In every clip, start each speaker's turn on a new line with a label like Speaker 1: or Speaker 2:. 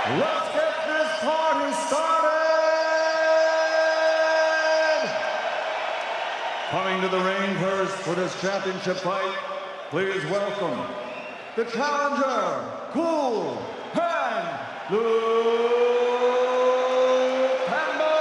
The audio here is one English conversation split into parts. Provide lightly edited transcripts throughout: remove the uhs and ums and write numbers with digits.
Speaker 1: Let's get this party started! Coming to the ring first for this championship fight, please welcome the challenger, Cool Hand Luke Campbell!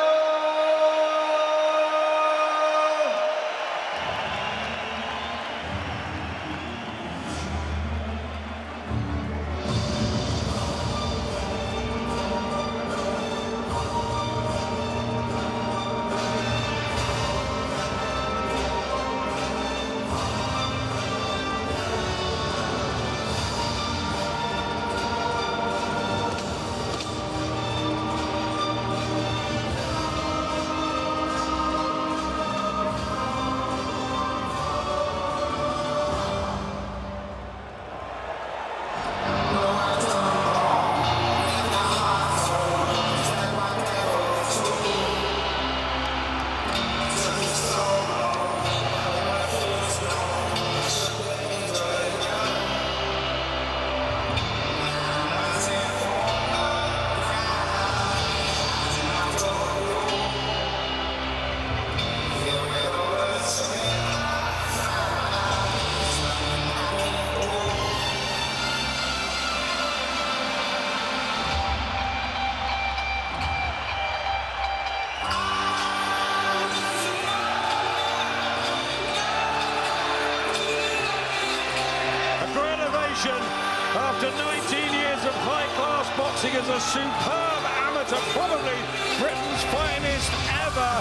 Speaker 2: After 19 years of high-class boxing as a superb amateur, probably Britain's finest ever,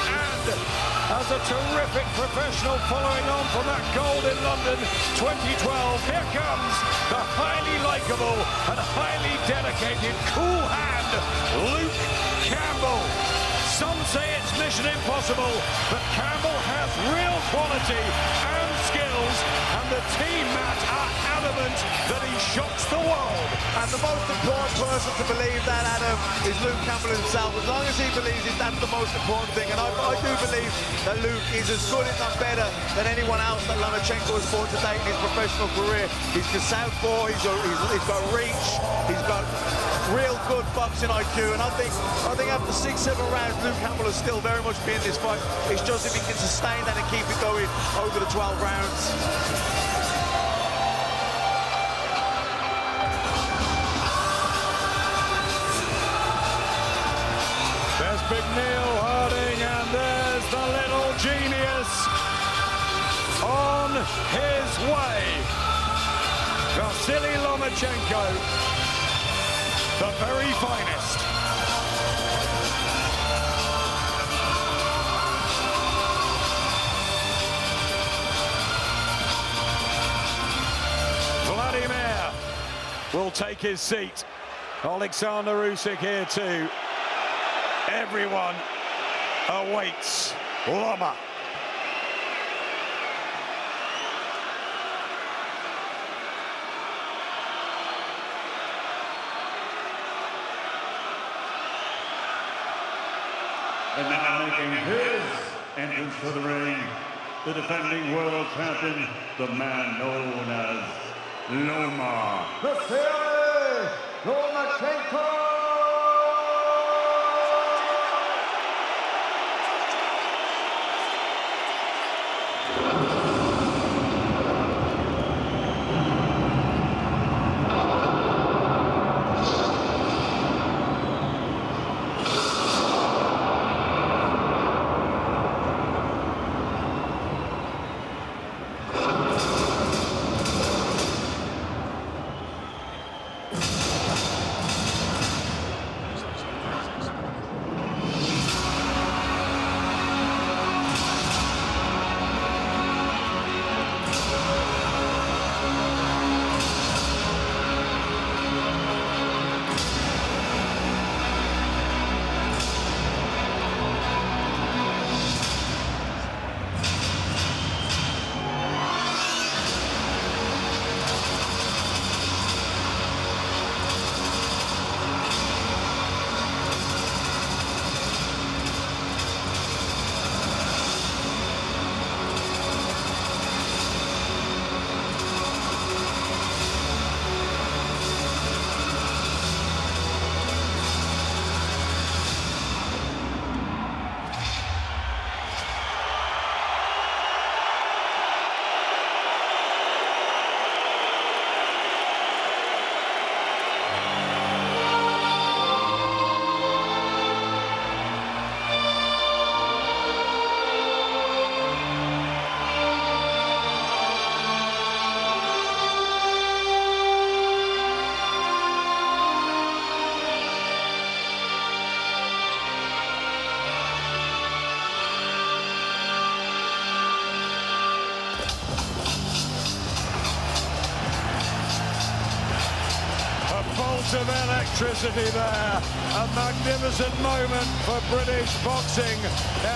Speaker 2: and as a terrific professional following on from that gold in London 2012, here comes the highly likeable and highly dedicated cool hand, Luke Campbell. Some say it's mission impossible, but Campbell has real quality and skills, and the team Matt are adamant that he shocks the world.
Speaker 3: And the most important person to believe that, Adam, is Luke Campbell himself. As long as he believes it, that's the most important thing. And I do believe that Luke is as good, if not better, than anyone else that Lomachenko has fought to date in his professional career. He's the southpaw, he's got reach, he's got real good boxing IQ, and I think after 6-7 rounds, Luke Campbell is still very much be in this fight. It's just if he can sustain that and keep it going over the 12 rounds.
Speaker 2: There's Big Neil Harding, and there's the little genius on his way. Vasiliy Lomachenko, the very finest. Vladimir will take his seat. Alexander Usyk here too. Everyone awaits Loma.
Speaker 1: And now making his entrance to the ring, the defending world champion, the man known as Vasiliy Lomachenko!
Speaker 2: volts of electricity there. A magnificent moment for British boxing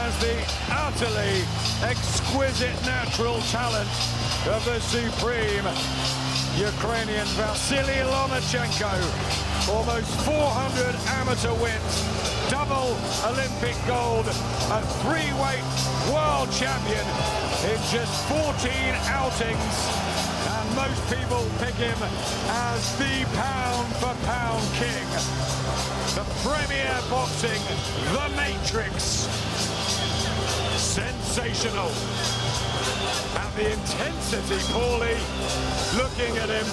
Speaker 2: as the utterly exquisite natural talent of the supreme Ukrainian Vasiliy Lomachenko. Almost 400 amateur wins, double Olympic gold, a three-weight world champion in just 14 outings. And most people pick him as the pound-for-pound king. The premier boxing, the Matrix. Sensational. And the intensity, Paulie, looking at him,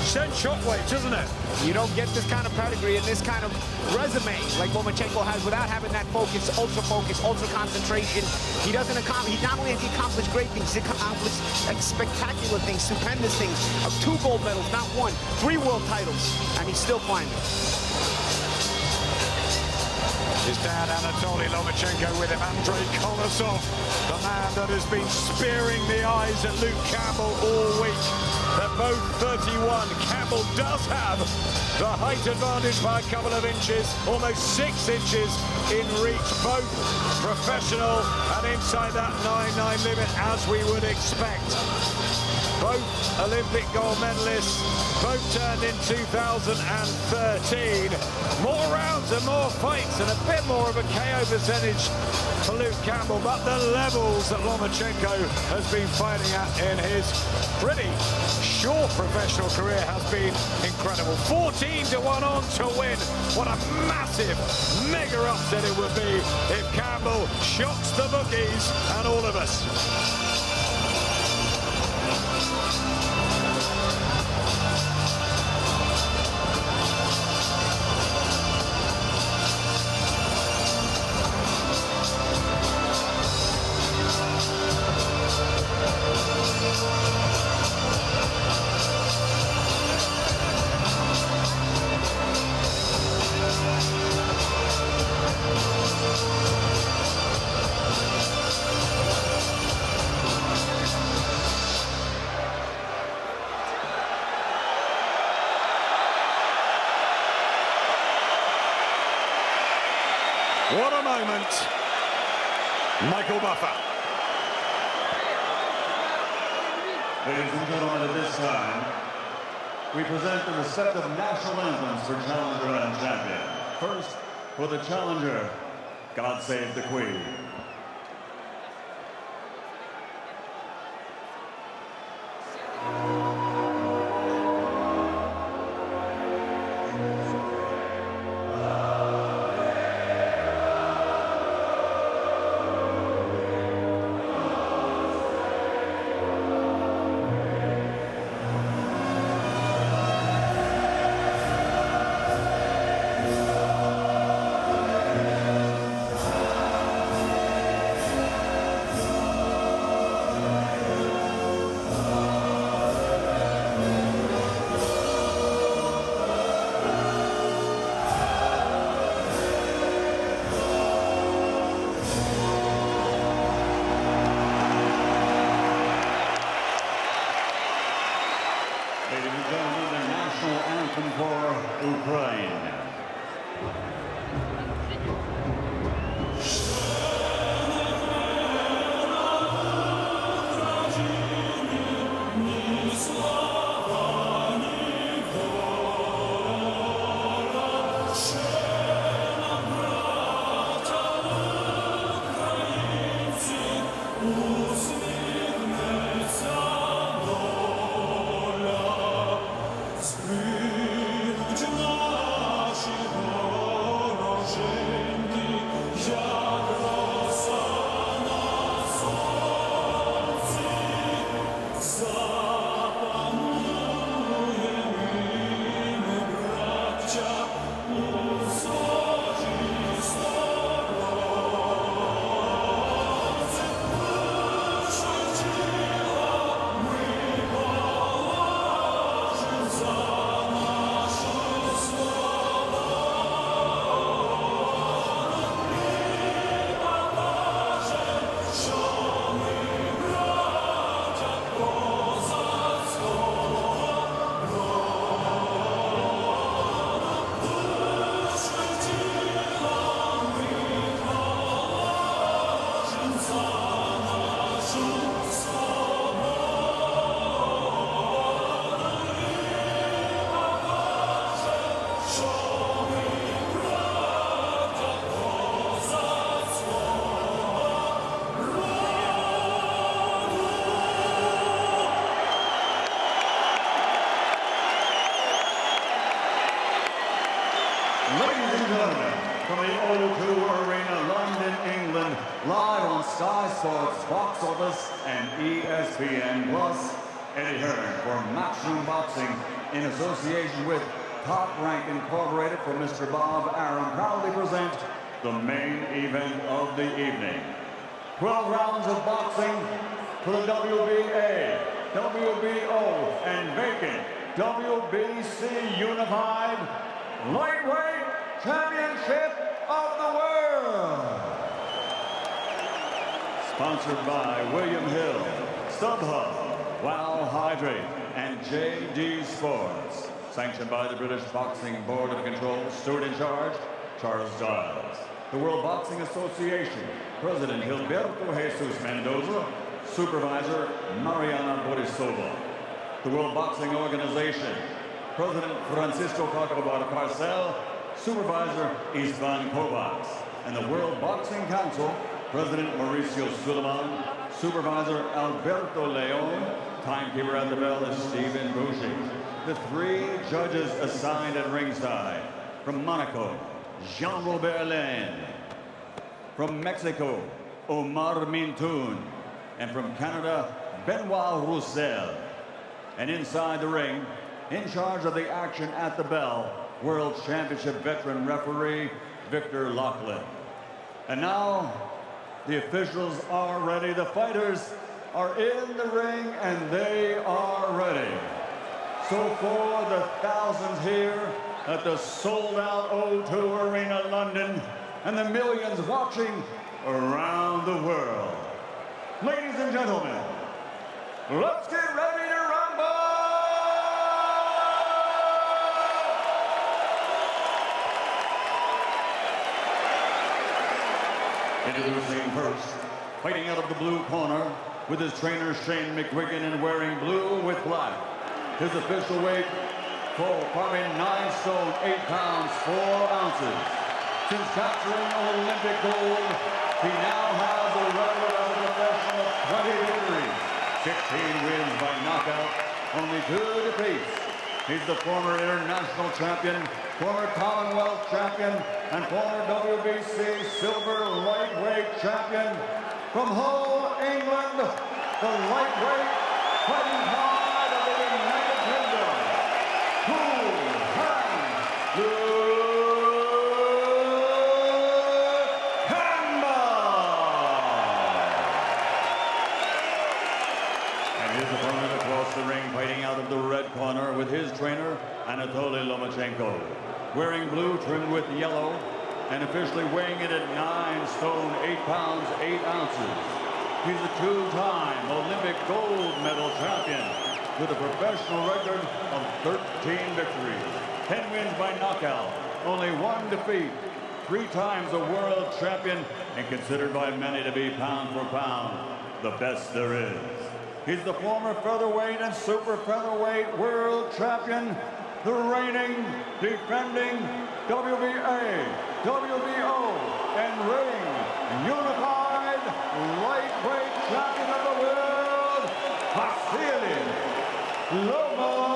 Speaker 2: sends shockwaves, doesn't it?
Speaker 4: You don't get this kind of pedigree and this kind of resume like Lomachenko has without having that focus, ultra concentration. He doesn't accomplish, he not only has he accomplished great things, he's accomplished spectacular things, stupendous things. 2 gold medals, not 1, 3 world titles, and he's still climbing.
Speaker 2: His dad, Anatoly Lomachenko, with him, Andrei Kolosov, the man that has been spearing the eyes at Luke Campbell all week. They're both 31. Campbell does have the height advantage by a couple of inches, almost 6 inches in reach, both professional and inside that 9'9" limit, as we would expect. Both Olympic gold medalists, both turned in 2013. More rounds and more fights and a bit more of a KO percentage for Luke Campbell, but the levels that Lomachenko has been fighting at in his pretty short professional career has been incredible. 14-1 on to win. What a massive, mega upset it would be if Campbell shocks the bookies and all of us. What a moment. Michael Buffer.
Speaker 1: Ladies and gentlemen, at this time, we present the respective national anthems for challenger and champion. First, for the challenger, God Save the Queen. Ladies and gentlemen, the national anthem for Ukraine. Ladies and gentlemen, from the O2 Arena, London, England, live on Sky Sports, Box Office, and ESPN Plus, Eddie Hearn for Matchroom Boxing in association with Top Rank Incorporated for Mr. Bob Arum proudly present the main event of the evening. 12 rounds of boxing for the WBA, WBO, and vacant WBC Unified Lightweight Championship of the World. Sponsored by William Hill, StubHub, Wow Hydrate, and JD Sports. Sanctioned by the British Boxing Board of Control, steward in charge, Charles Giles. The World Boxing Association, President Gilberto Jesus Mendoza, Supervisor Mariana Borisova. The World Boxing Organization, President Francisco Cacabar Parcel, Supervisor Istvan Kovacs. And the World Boxing Council, President Mauricio Suleiman, Supervisor Alberto Leon, timekeeper at the bell is Stephen Bougie. The 3 judges assigned at ringside. From Monaco, Jean-Robert Lane. From Mexico, Omar Mintun. And from Canada, Benoit Roussel. And inside the ring, in charge of the action at the bell, World Championship veteran referee, Victor Lachlan. And now, the officials are ready. The fighters are in the ring, and they are ready. So for the thousands here at the sold-out O2 Arena, London, and the millions watching around the world. Ladies and gentlemen, let's get ready to rumble! Introducing first, fighting out of the blue corner with his trainer Shane McGuigan and wearing blue with black. His official weight, 9 stone, 8 pounds, 4 ounces. Since capturing Olympic gold, he now has a record as a professional of 20 victories, 16 wins by knockout, only 2 defeats. He's the former international champion, former Commonwealth champion, and former WBC silver lightweight champion. From Hull, England, the lightweight fighting pride of the United Kingdom, the ring, fighting out of the red corner with his trainer, Anatoly Lomachenko. Wearing blue trimmed with yellow and officially weighing in at 9 stone, 8 pounds, 8 ounces. He's a 2-time Olympic gold medal champion with a professional record of 13 victories, 10 wins by knockout, only 1 defeat, 3 times a world champion, and considered by many to be pound for pound the best there is. He's the former featherweight and super featherweight world champion, the reigning, defending WBA, WBO, and ring unified lightweight champion of the world, Vasiliy Lomachenko.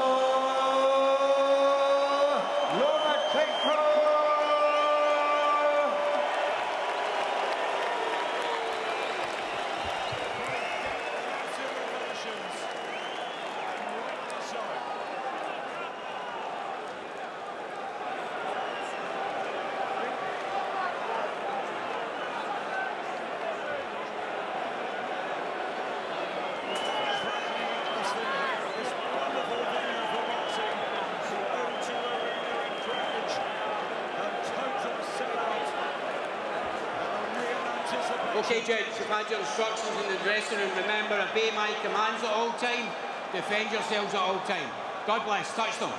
Speaker 5: Okay, Judge, you've had your instructions in the dressing room. Remember, obey my commands at all time. Defend yourselves at all time. God bless. Touch them.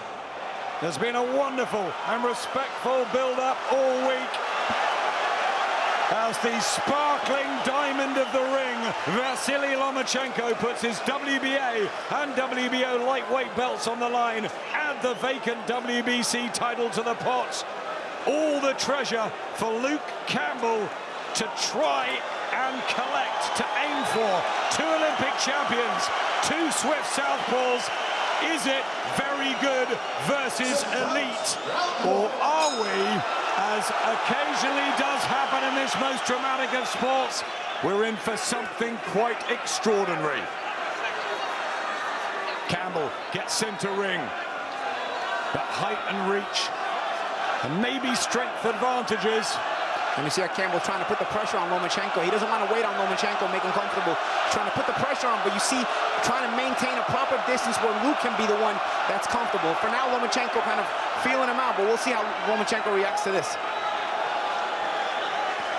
Speaker 2: There's been a wonderful and respectful build-up all week as the sparkling diamond of the ring, Vasiliy Lomachenko, puts his WBA and WBO lightweight belts on the line. Add the vacant WBC title to the pot. All the treasure for Luke Campbell to try and collect, to aim for 2 Olympic champions, 2 swift southpaws, Is it very good versus elite? Or are we, as occasionally does happen in this most dramatic of sports, we're in for something quite extraordinary. Campbell gets center ring. But height and reach, and maybe strength advantages.
Speaker 4: And you see how Campbell trying to put the pressure on Lomachenko. He doesn't want to wait on Lomachenko, make him comfortable. He's trying to put the pressure on, but you see, trying to maintain a proper distance where Luke can be the one that's comfortable. For now, Lomachenko kind of feeling him out, but we'll see how Lomachenko reacts to this.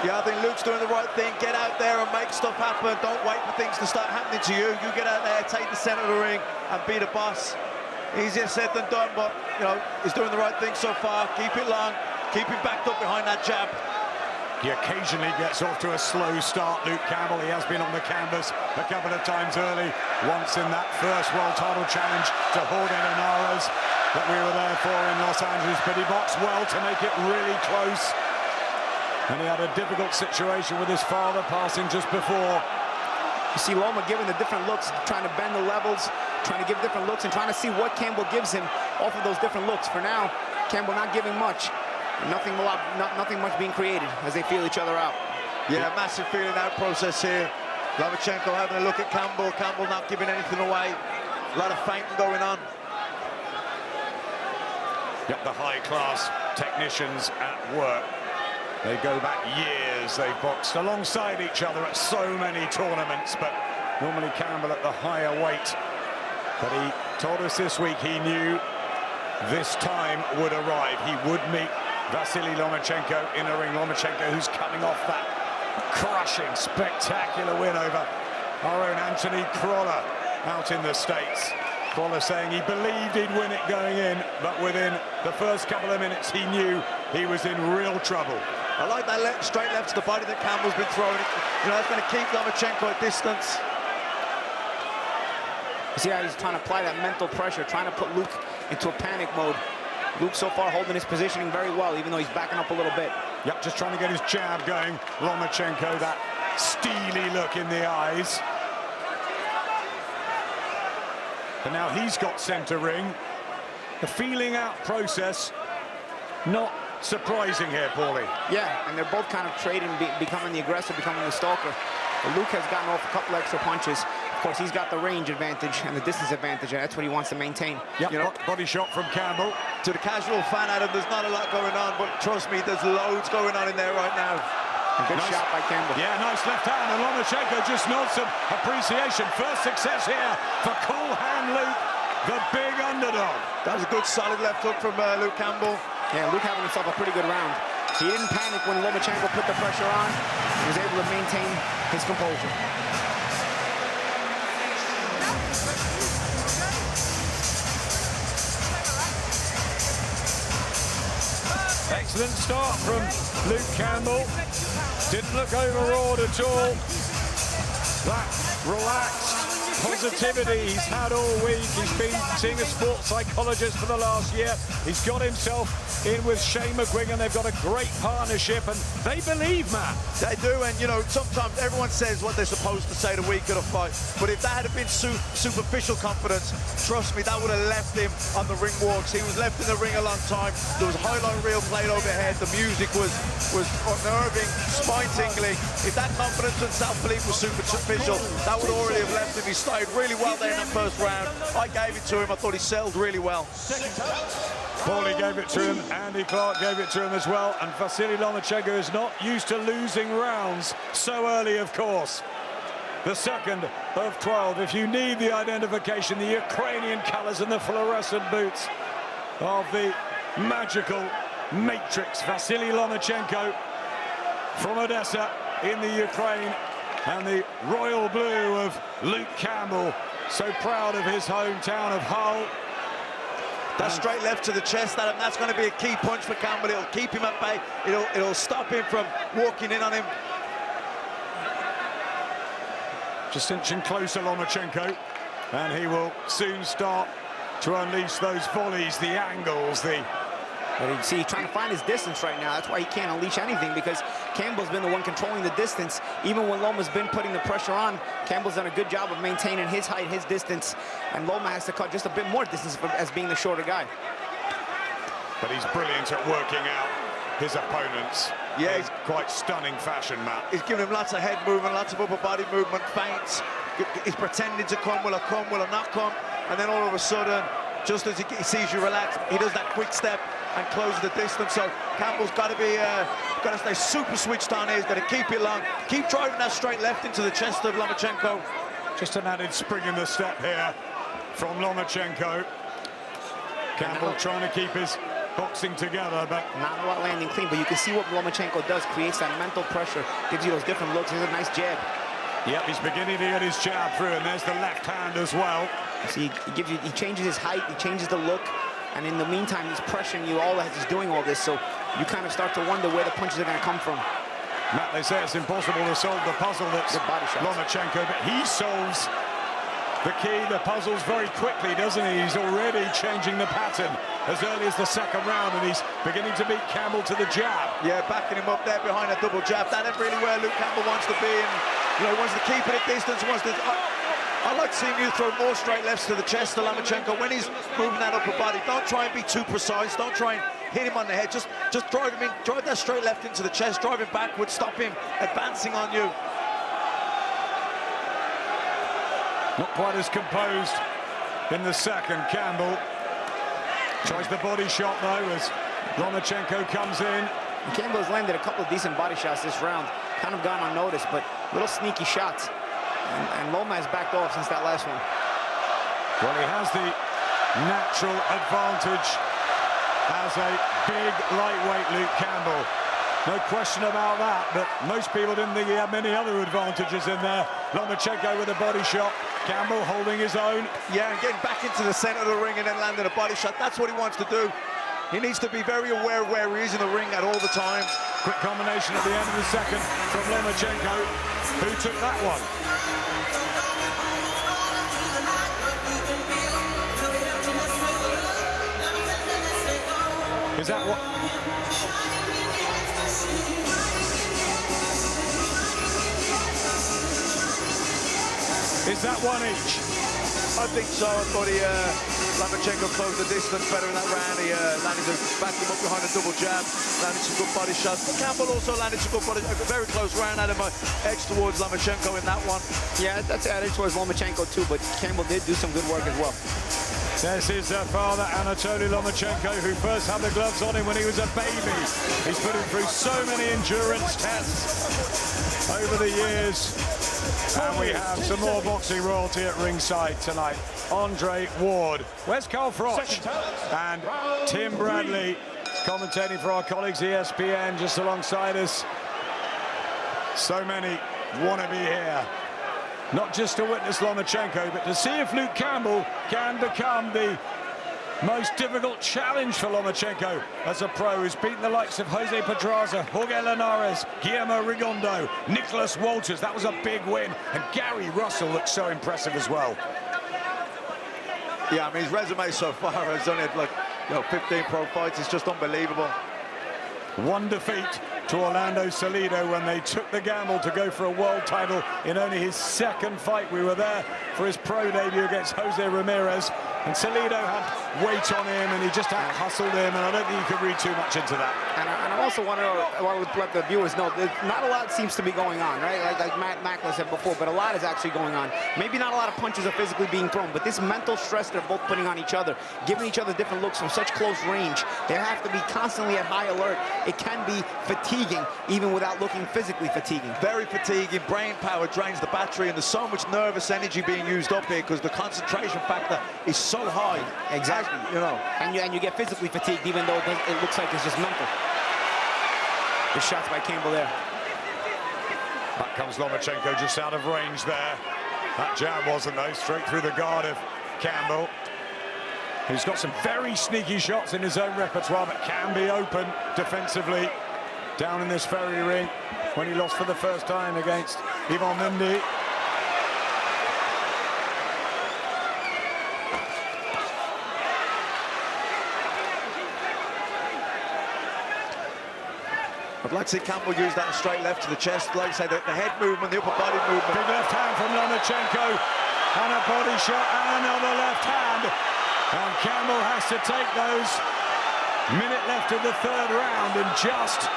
Speaker 3: Yeah, I think Luke's doing the right thing. Get out there and make stuff happen. Don't wait for things to start happening to you. You get out there, take the center of the ring, and be the boss. Easier said than done, but, you know, he's doing the right thing so far. Keep it long. Keep him backed up behind that jab.
Speaker 2: He occasionally gets off to a slow start, Luke Campbell. He has been on the canvas a couple of times early. Once in that first world title challenge to Jorge Linares that we were there for in Los Angeles. But he boxed well to make it really close. And he had a difficult situation with his father passing just before.
Speaker 4: You see Loma giving the different looks, trying to bend the levels, trying to give different looks, and trying to see what Campbell gives him off of those different looks. For now, Campbell not giving much. Nothing much being created as they feel each other out.
Speaker 3: Yeah, massive feeling out process here. Lomachenko having a look at Campbell. Campbell not giving anything away. A lot of feinting going on.
Speaker 2: Yep, the high-class technicians at work. They go back years. They've boxed alongside each other at so many tournaments, but normally Campbell at the higher weight. But he told us this week he knew this time would arrive. He would meet Vasiliy Lomachenko in a ring. Lomachenko, who's coming off that crushing, spectacular win over our own Anthony Crolla out in the States. Crolla saying he believed he'd win it going in, but within the first couple of minutes he knew he was in real trouble.
Speaker 3: I like that straight left to the body that Campbell's been throwing. You know, it's going to keep Lomachenko at distance.
Speaker 4: You see how he's trying to apply that mental pressure, trying to put Luke into a panic mode. Luke so far holding his positioning very well, even though he's backing up a little bit.
Speaker 2: Yep, just trying to get his jab going. Lomachenko, that steely look in the eyes. And now he's got center ring. The feeling out process, not surprising here, Paulie.
Speaker 4: Yeah, and they're both kind of trading, becoming the aggressor, becoming the stalker. But Luke has gotten off a couple extra punches. Of course, he's got the range advantage and the distance advantage, and that's what he wants to maintain.
Speaker 2: Yep,
Speaker 3: You know,
Speaker 2: body shot from Campbell.
Speaker 3: to the casual fan, Adam, there's not a lot going on, but trust me, there's loads going on in there right now.
Speaker 4: Good shot by Campbell.
Speaker 2: Yeah, nice left hand, and Lomachenko just nods some appreciation. First success here for Cool Hand Luke, the big underdog.
Speaker 3: That was a good, solid left hook from Luke Campbell.
Speaker 4: Yeah, Luke having himself a pretty good round. He didn't panic when Lomachenko put the pressure on. He was able to maintain his composure.
Speaker 2: Excellent start from Luke Campbell. Didn't look overawed at all. That relaxed positivity he's had all week. He's been seeing a sports psychologist for the last year. He's got himself in with Shane McGuigan. They've got a great partnership, and they believe, Matt.
Speaker 3: They do, and you know, sometimes everyone says what they're supposed to say the week of the fight, but if that had been superficial confidence, trust me, that would have left him on the ring walks. He was left in the ring a long time. There was a highlight reel played overhead. The music was unnerving, spine-tingling. If that confidence and self-belief was superficial, that would already have left him. He started really well there in that first round. I gave it to him. I thought he settled really well.
Speaker 2: Paulie gave it to him, Andy Clark gave it to him as well, and Vasiliy Lomachenko is not used to losing rounds so early, of course. The second of 12. If you need the identification, the Ukrainian colours and the fluorescent boots of the magical matrix, Vasiliy Lomachenko from Odessa in the Ukraine, and the royal blue of Luke Campbell, so proud of his hometown of Hull.
Speaker 3: That straight left to the chest, Adam, that's going to be a key punch for Campbell. It'll keep him at bay. It'll stop him from walking in on him.
Speaker 2: Just inching closer, Lomachenko, and he will soon start to unleash those volleys, the angles, the
Speaker 4: But you see, he's trying to find his distance right now. That's why he can't unleash anything, because Campbell's been the one controlling the distance. Even when Loma's been putting the pressure on, Campbell's done a good job of maintaining his height, his distance, and Loma has to cut just a bit more distance as being the shorter guy.
Speaker 2: But he's brilliant at working out his opponents.
Speaker 3: Yeah,
Speaker 2: in quite stunning fashion, Matt.
Speaker 3: He's giving him lots of head movement, lots of upper body movement, feints. He's pretending to come, will it not come? And then all of a sudden, just as he sees you relax, he does that quick step and closes the distance. So Campbell's got to stay super switched on here. He's got to keep it long, keep driving that straight left into the chest of Lomachenko.
Speaker 2: Just an added spring in the step here from Lomachenko. Campbell trying to keep his boxing together, but
Speaker 4: not a lot landing clean. But you can see what Lomachenko does, creates that mental pressure, gives you those different looks. There's a nice jab.
Speaker 2: Yep, he's beginning to get his jab through, and there's the left hand as well.
Speaker 4: See, he changes his height, he changes the look, and in the meantime, he's pressuring you all as he's doing all this. So you kind of start to wonder where the punches are going to come from.
Speaker 2: Matt, they say it's impossible to solve the puzzle that's Lomachenko, but he solves the key, the puzzles very quickly, doesn't he? He's already changing the pattern as early as the second round, and he's beginning to beat Campbell to the jab.
Speaker 3: Yeah, backing him up there behind a double jab. That ain't really where Luke Campbell wants to be, and he wants to keep it at distance. I like seeing you throw more straight lefts to the chest to Lomachenko when he's moving that upper body. Don't try and be too precise. Don't try and hit him on the head. Just drive him in, drive that straight left into the chest, drive him backwards, stop him advancing on you.
Speaker 2: Not quite as composed in the second. Campbell tries the body shot, though, as Lomachenko comes in.
Speaker 4: And Campbell's landed a couple of decent body shots this round. Kind of gone unnoticed, but little sneaky shots. And Loma has backed off since that last one.
Speaker 2: Well, he has the natural advantage as a big lightweight, Luke Campbell. No question about that, but most people didn't think he had many other advantages in there. Lomachenko with a body shot, Campbell holding his own.
Speaker 3: Yeah, and getting back into the center of the ring and then landing a body shot. That's what he wants to do. He needs to be very aware of where he is in the ring at all the time.
Speaker 2: Quick combination at the end of the second from Lomachenko, who took that one. Is that what? Is that one each?
Speaker 3: I think so. I thought Lomachenko closed the distance better in that round. He landed back him up behind a double jab, landed some good body shots. But Campbell also landed some good body shots. A very close round. Had him edge towards Lomachenko in that one.
Speaker 4: Yeah, that's edge towards Lomachenko too, but Campbell did do some good work as well.
Speaker 2: This is their father, Anatoly Lomachenko, who first had the gloves on him when he was a baby. He's put him through so many endurance tests over the years. And we have some more boxing royalty at ringside tonight. Andre Ward. Where's Carl Froch? And Tim Bradley commentating for our colleagues ESPN just alongside us. So many want to be here. Not just to witness Lomachenko, but to see if Luke Campbell can become the most difficult challenge for Lomachenko as a pro. He's beaten the likes of Jose Pedraza, Jorge Linares, Guillermo Rigondo, Nicholas Walters. That was a big win. And Gary Russell looks so impressive as well.
Speaker 3: Yeah, I mean, his resume so far has only had 15 pro fights. It's just unbelievable.
Speaker 2: One defeat to Orlando Salido when they took the gamble to go for a world title in only his second fight. We were there for his pro debut against Jose Ramirez, and Salido had weight on him and he just out-hustled him, and I don't think you can read too much into that. And
Speaker 4: I also want to let the viewers know that not a lot seems to be going on, right? Like Matt Macklin said before, but a lot is actually going on. Maybe not a lot of punches are physically being thrown, but this mental stress they're both putting on each other, giving each other different looks from such close range, they have to be constantly at high alert. It can be fatiguing, even without looking physically fatiguing. Very fatiguing. Brain power drains the battery, and there's so much nervous energy being used up here because the concentration factor is so high. Exactly. You know, and you get physically fatigued, even though it looks like it's just mental. The shots by Campbell there.
Speaker 2: Back comes Lomachenko just out of range there. That jab wasn't, though, straight through the guard of Campbell. He's got some very sneaky shots in his own repertoire, but can be open defensively down in this ferry ring when he lost for the first time against Ivan Mendy.
Speaker 3: I'd like to see Campbell use that straight left to the chest. Like I say, the head movement, the upper body movement.
Speaker 2: Big left hand from Lomachenko, and a body shot, and another left hand. And Campbell has to take those. Minute left of the third round, and just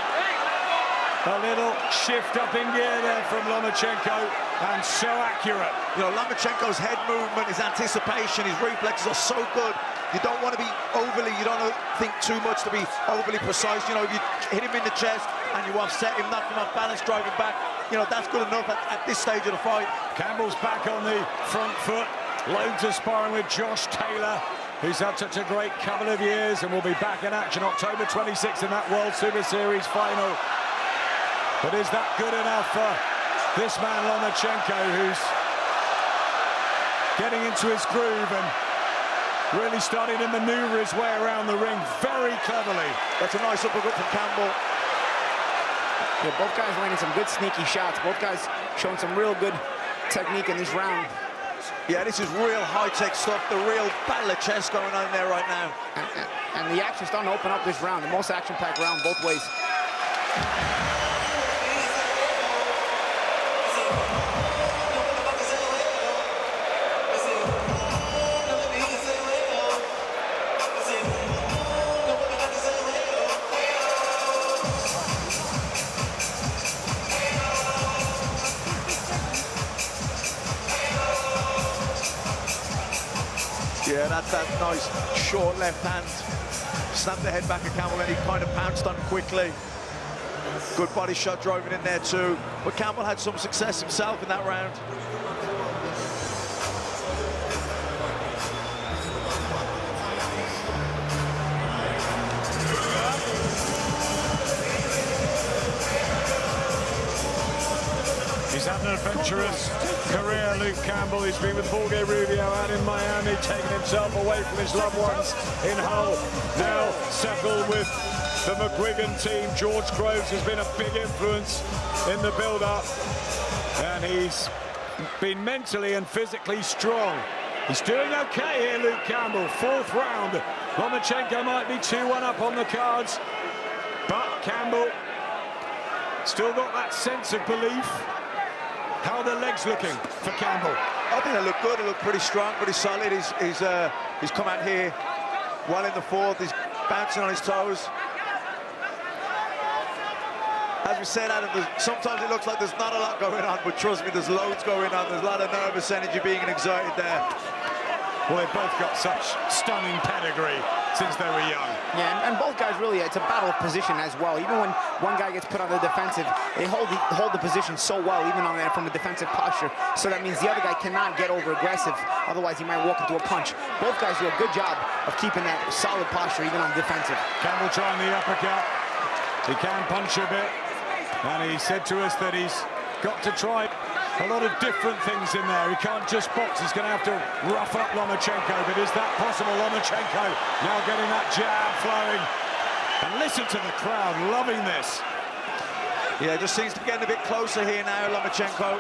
Speaker 2: a little shift up in gear there from Lomachenko, and so accurate.
Speaker 3: You know, Lomachenko's head movement, his anticipation, his reflexes are so good. You don't want to be overly, you don't think too much to be overly precise. You know, if you hit him in the chest and you offset him, knock him off balance, driving back, you know, that's good enough at this stage of the fight.
Speaker 2: Campbell's back on the front foot, loads of sparring with Josh Taylor, who's had such a great couple of years, and will be back in action October 26th in that World Super Series final. But is that good enough for this man Lomachenko, who's getting into his groove and really starting to maneuver his way around the ring very cleverly?
Speaker 3: That's a nice uppercut from Campbell.
Speaker 4: Yeah, both guys landing some good sneaky shots. Both guys showing some real good technique in this round.
Speaker 3: Yeah, this is real high-tech stuff, the real battle of chess going on there right now.
Speaker 4: And the action's starting to open up this round, the most action-packed round both ways.
Speaker 3: Yeah, that's that nice short left hand. Snapped the head back at Campbell, and he kind of pounced on him quickly. Good body shot driving in there too. But Campbell had some success himself in that round.
Speaker 2: He's had an adventurous career, Luke Campbell. He's been with Jorge Rubio out in Miami, taking himself away from his loved ones in Hull. Now settled with the McGuigan team. George Groves has been a big influence in the build-up, and he's been mentally and physically strong. He's doing okay here, Luke Campbell. Fourth round. Lomachenko might be 2-1 up on the cards, but Campbell still got that sense of belief. How are the legs looking for Campbell?
Speaker 3: I think they look good. They look pretty strong, pretty solid. He's come out here well in the fourth. He's bouncing on his toes. As we said, Adam, sometimes it looks like there's not a lot going on, but trust me, there's loads going on. There's a lot of nervous energy being exerted there.
Speaker 2: Well, they've both got such stunning pedigree since they were young.
Speaker 4: Yeah, and both guys really, it's a battle of position as well. Even when one guy gets put on the defensive, they hold the position so well, even on that from a defensive posture. So that means the other guy cannot get over aggressive, otherwise he might walk into a punch. Both guys do a good job of keeping that solid posture even on defensive.
Speaker 2: Campbell trying the uppercut. He can punch a bit, and he said to us that he's got to try a lot of different things in there. He can't just box. He's going to have to rough up Lomachenko. But is that possible? Lomachenko now getting that jab flowing. And listen to the crowd loving this.
Speaker 3: Yeah, just seems to be getting a bit closer here now, Lomachenko.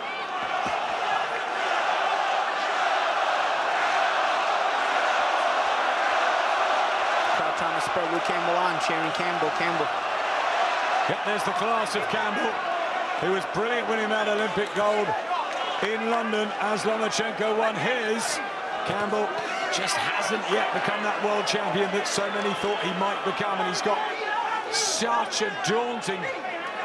Speaker 4: Crowd trying to spur Luke Campbell on, cheering Campbell.
Speaker 2: Yep, there's the class of Campbell, who was brilliant winning that Olympic gold in London as Lomachenko won his. Campbell just hasn't yet become that world champion that so many thought he might become, and he's got such a daunting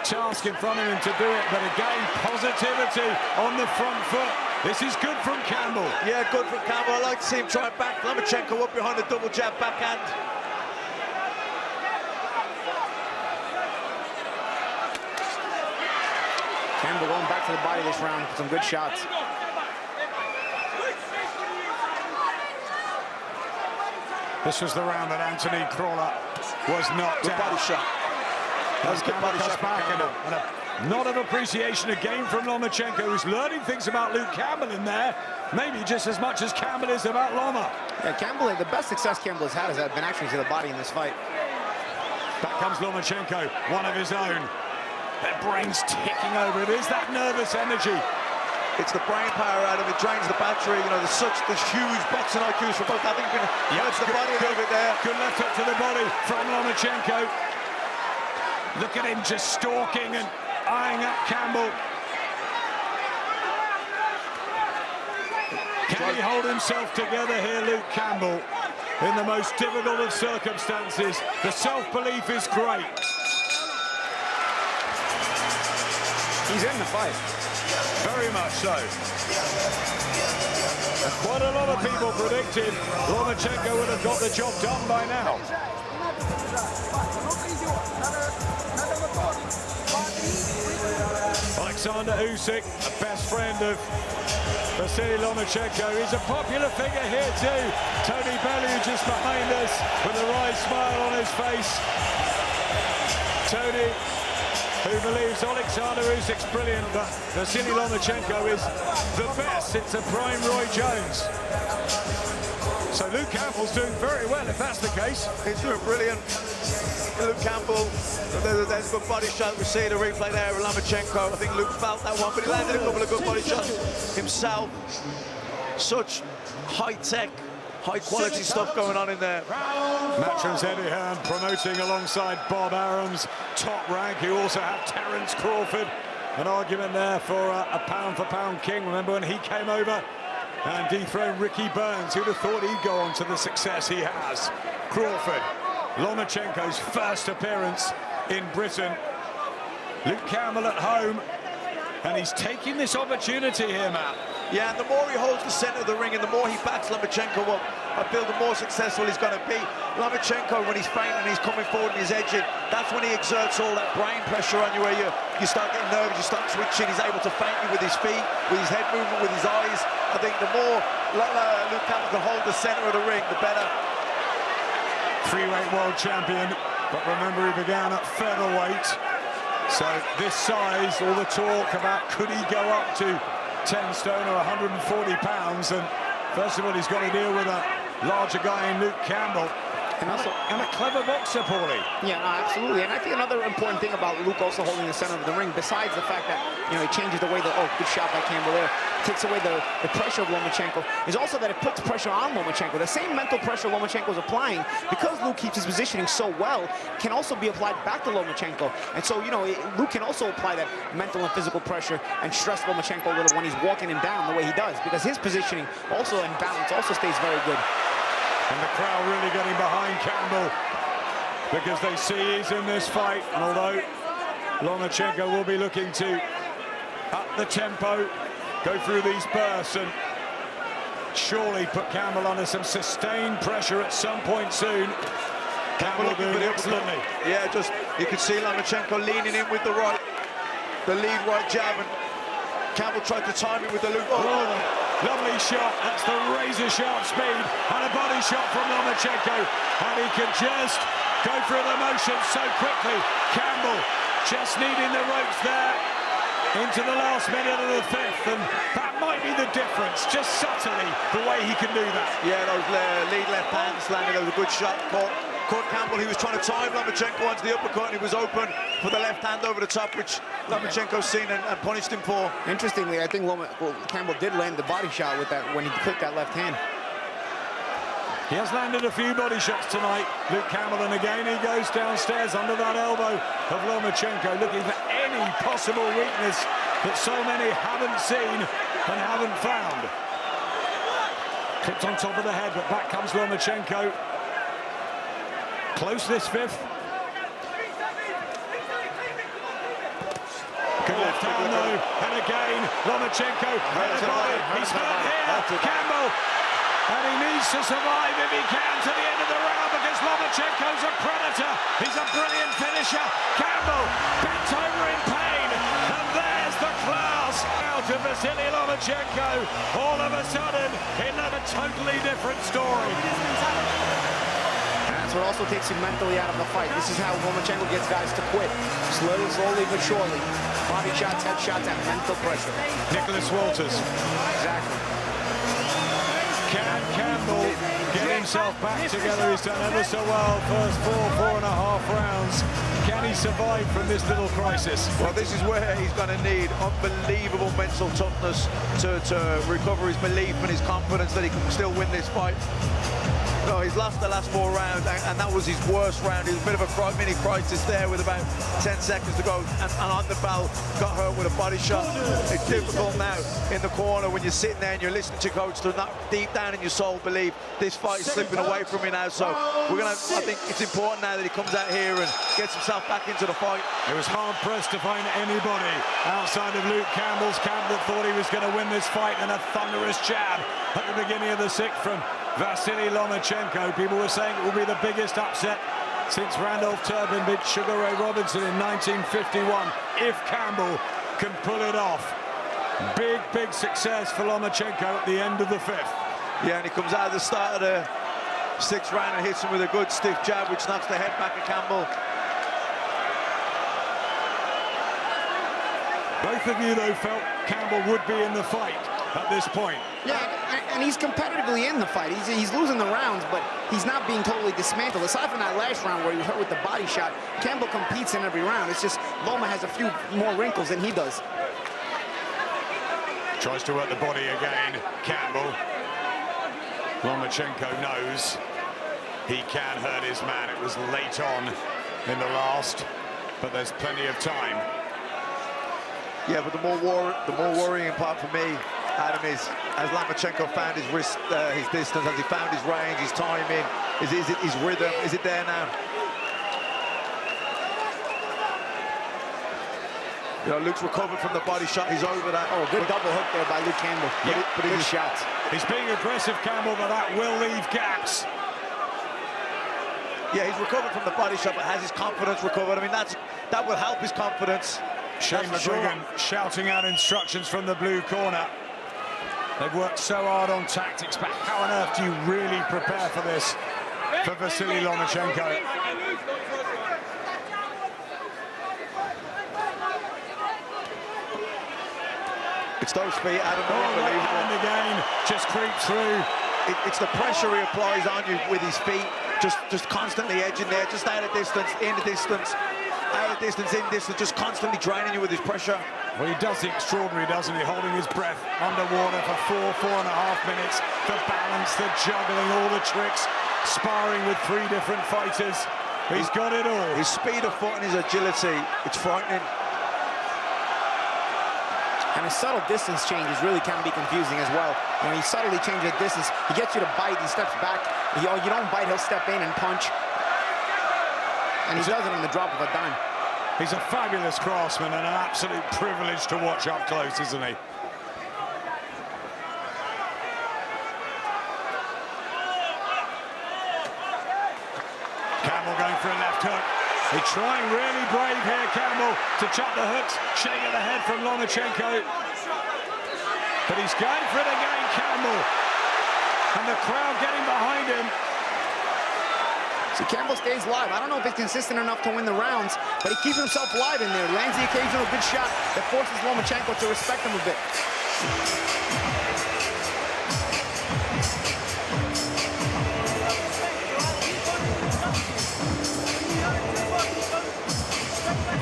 Speaker 2: task in front of him to do it. But again, positivity on the front foot. This is good from Campbell.
Speaker 3: Yeah, good from Campbell. I like to see him try back Lomachenko up behind the double jab backhand.
Speaker 4: Campbell going back to the body this round with some good shots.
Speaker 2: This was the round that Anthony Crawler was knocked
Speaker 3: Good
Speaker 2: out.
Speaker 3: body shot. That was a good body shot from Campbell.
Speaker 2: And a nod of appreciation again from Lomachenko, who's learning things about Luke Campbell in there, maybe just as much as Campbell is about Loma.
Speaker 4: Yeah, Campbell, the best success Campbell has had has been actually to the body in this fight.
Speaker 2: Back comes Lomachenko, one of his own. Their brains ticking over. It is that nervous energy.
Speaker 3: It's the brain power out of it, drains the battery. You know, there's huge boxing IQs for both. I think hurts the body a little bit there.
Speaker 2: Good left hook to the body from Lomachenko. Look at him just stalking and eyeing up Campbell. Can he hold himself together here, Luke Campbell, in the most difficult of circumstances? The self-belief is great.
Speaker 4: He's in the fight.
Speaker 2: Very much so. Quite a lot of people predicted Lomachenko would have got the job done by now. Alexander Usyk, a best friend of Vasiliy Lomachenko. He's a popular figure here too. Tony Bellew just behind us with a wry smile on his face. Tony, who believes Alexander Usyk's brilliant, but Vasiliy Lomachenko is the best since a prime Roy Jones. So Luke Campbell's doing very well, if that's the case.
Speaker 3: He's doing brilliant. Luke Campbell, there's a good body shot. We see the replay there with Lomachenko. I think Luke felt that one, but he landed a couple of good body shots himself. Such high-tech, high-quality stuff going on in there.
Speaker 2: Matchroom's Eddie Hearn promoting alongside Bob Arams, Top Rank. You also have Terence Crawford. An argument there for a pound-for-pound king. Remember when he came over and dethroned Ricky Burns? Who'd have thought he'd go on to the success he has? Crawford, Lomachenko's first appearance in Britain. Luke Campbell at home, and he's taking this opportunity here, Matt.
Speaker 3: Yeah, and the more he holds the center of the ring and the more he backs Lomachenko up, I feel the more successful he's going to be. Lomachenko, when he's fainting and he's coming forward and he's edging, that's when he exerts all that brain pressure on you, where you start getting nervous, you start twitching. He's able to feint you with his feet, with his head movement, with his eyes. I think the more Luke Campbell can hold the center of the ring, the better.
Speaker 2: Freeweight world champion, but remember he began at featherweight. So this size, all the talk about could he go up to 10 stone or 140 pounds, and first of all he's got to deal with a larger guy in Luke Campbell. And a clever boxer, Paulie.
Speaker 4: Yeah, no, absolutely. And I think another important thing about Luke also holding the center of the ring, besides the fact that, you know, it changes the way that, oh, good shot by Campbell there, takes away the pressure of Lomachenko, is also that it puts pressure on Lomachenko. The same mental pressure Lomachenko is applying, because Luke keeps his positioning so well, can also be applied back to Lomachenko. And so, you know, Luke can also apply that mental and physical pressure and stress Lomachenko a little when he's walking him down the way he does, because his positioning also and balance also stays very good.
Speaker 2: And the crowd really getting behind Campbell because they see he's in this fight. And although Lomachenko will be looking to up the tempo, go through these bursts and surely put Campbell under some sustained pressure at some point soon. Campbell doing excellently.
Speaker 3: Yeah, just you can see Lomachenko leaning in with the lead right jab, and Campbell tried to time it with the loop.
Speaker 2: Lovely shot, that's the razor-sharp speed, and a body shot from Lomachenko, and he can just go through the motions so quickly. Campbell just needing the ropes there into the last minute of the fifth, and that might be the difference, just subtly, the way he can do that.
Speaker 3: Yeah, those lead left hands landing, that was a good shot. Caught Campbell, he was trying to time Lomachenko onto the uppercut, and he was open for the left hand over the top, which Lomachenko's seen and punished him for.
Speaker 4: Interestingly, I think Campbell did land the body shot with that when he clicked that left hand.
Speaker 2: He has landed a few body shots tonight, Luke Campbell, and again he goes downstairs under that elbow of Lomachenko, looking for any possible weakness that so many haven't seen and haven't found. Clipped on top of the head, but back comes Lomachenko. Close this fifth. Good left hand though, and again Lomachenko and a body. He's hurt here, Campbell, and he needs to survive if he can to the end of the round, because Lomachenko's a predator. He's a brilliant finisher. Campbell bent over in pain, and there's the class out of Vasiliy Lomachenko. All of a sudden, it led a totally different story.
Speaker 4: So it also takes him mentally out of the fight. This is how Lomachenko gets guys to quit. Slowly but surely. Body shots, head shots, and mental pressure.
Speaker 2: Nicholas Walters.
Speaker 4: Exactly.
Speaker 2: Can Campbell get himself back together? He's done ever so well. First four and a half rounds. Can he survive from this little crisis?
Speaker 3: Well, this is where he's going to need unbelievable mental toughness to recover his belief and his confidence that he can still win this fight. No, he's lost the last 4 rounds, and that was his worst round. It was a bit of a mini crisis there with about 10 seconds to go, and on the bell, got hurt with a body shot. It's difficult now in the corner when you're sitting there and you're listening to coach to not deep down in your soul believe this fight is slipping away from me now. So I think it's important now that he comes out here and gets himself back into the fight.
Speaker 2: It was hard-pressed to find anybody outside of Luke Campbell's camp that thought he was going to win this fight, and a thunderous jab at the beginning of the 6th from Vasiliy Lomachenko. People were saying it will be the biggest upset since Randolph Turbin beat Sugar Ray Robinson in 1951. If Campbell can pull it off. Big success for Lomachenko at the end of the 5th.
Speaker 3: Yeah, and he comes out at the start of the 6th round and hits him with a good stiff jab, which knocks the head back of Campbell.
Speaker 2: Both of you, though, felt Campbell would be in the fight at this point.
Speaker 4: Yeah, and he's competitively in the fight. He's losing the rounds, but he's not being totally dismantled. Aside from that last round where he was hurt with the body shot, Campbell competes in every round. It's just Loma has a few more wrinkles than he does.
Speaker 2: Tries to work the body again, Campbell. Lomachenko knows he can hurt his man. It was late on in the last, but there's plenty of time.
Speaker 3: Yeah, but the more worrying part for me, Adam, is as Lomachenko found his wrist, his distance, as he found his range, his timing, is it his rhythm? Is it there now? You know, Luke's recovered from the body shot. He's over that.
Speaker 4: Oh, good double hook there by Luke Campbell.
Speaker 2: Yeah,
Speaker 4: but good shots.
Speaker 2: He's being aggressive, Campbell, but that will leave gaps.
Speaker 3: Yeah, he's recovered from the body shot, but has his confidence recovered? I mean, that will help his confidence.
Speaker 2: Shane McGuigan shouting out instructions from the blue corner. They've worked so hard on tactics, but how on earth do you really prepare for this for Vasiliy Lomachenko?
Speaker 3: It's those feet, Adam,
Speaker 2: Right hand again, just creeps through.
Speaker 3: It's the pressure he applies on you with his feet, just constantly edging there, just out of distance, in the distance, out of distance, in distance, just constantly draining you with his pressure.
Speaker 2: Well, he does the extraordinary, doesn't he? Holding his breath underwater for 4.5 minutes. The balance, the juggling, all the tricks, sparring with 3 different fighters. He's got it all.
Speaker 3: His speed of foot and his agility, it's frightening.
Speaker 4: And his subtle distance changes really can be confusing as well. When he subtly changes the distance, he gets you to bite, he steps back. You don't bite, he'll step in and punch. And he does it on the drop of a dime.
Speaker 2: He's a fabulous craftsman and an absolute privilege to watch up close, isn't he? Campbell going for a left hook. He's trying really brave here, Campbell, to chop the hooks. Shake at the head from Lomachenko. But he's going for it again, Campbell. And the crowd getting behind him.
Speaker 4: See, Campbell stays live. I don't know if he's consistent enough to win the rounds, but he keeps himself live in there. Lands the occasional good shot that forces Lomachenko to respect him a bit.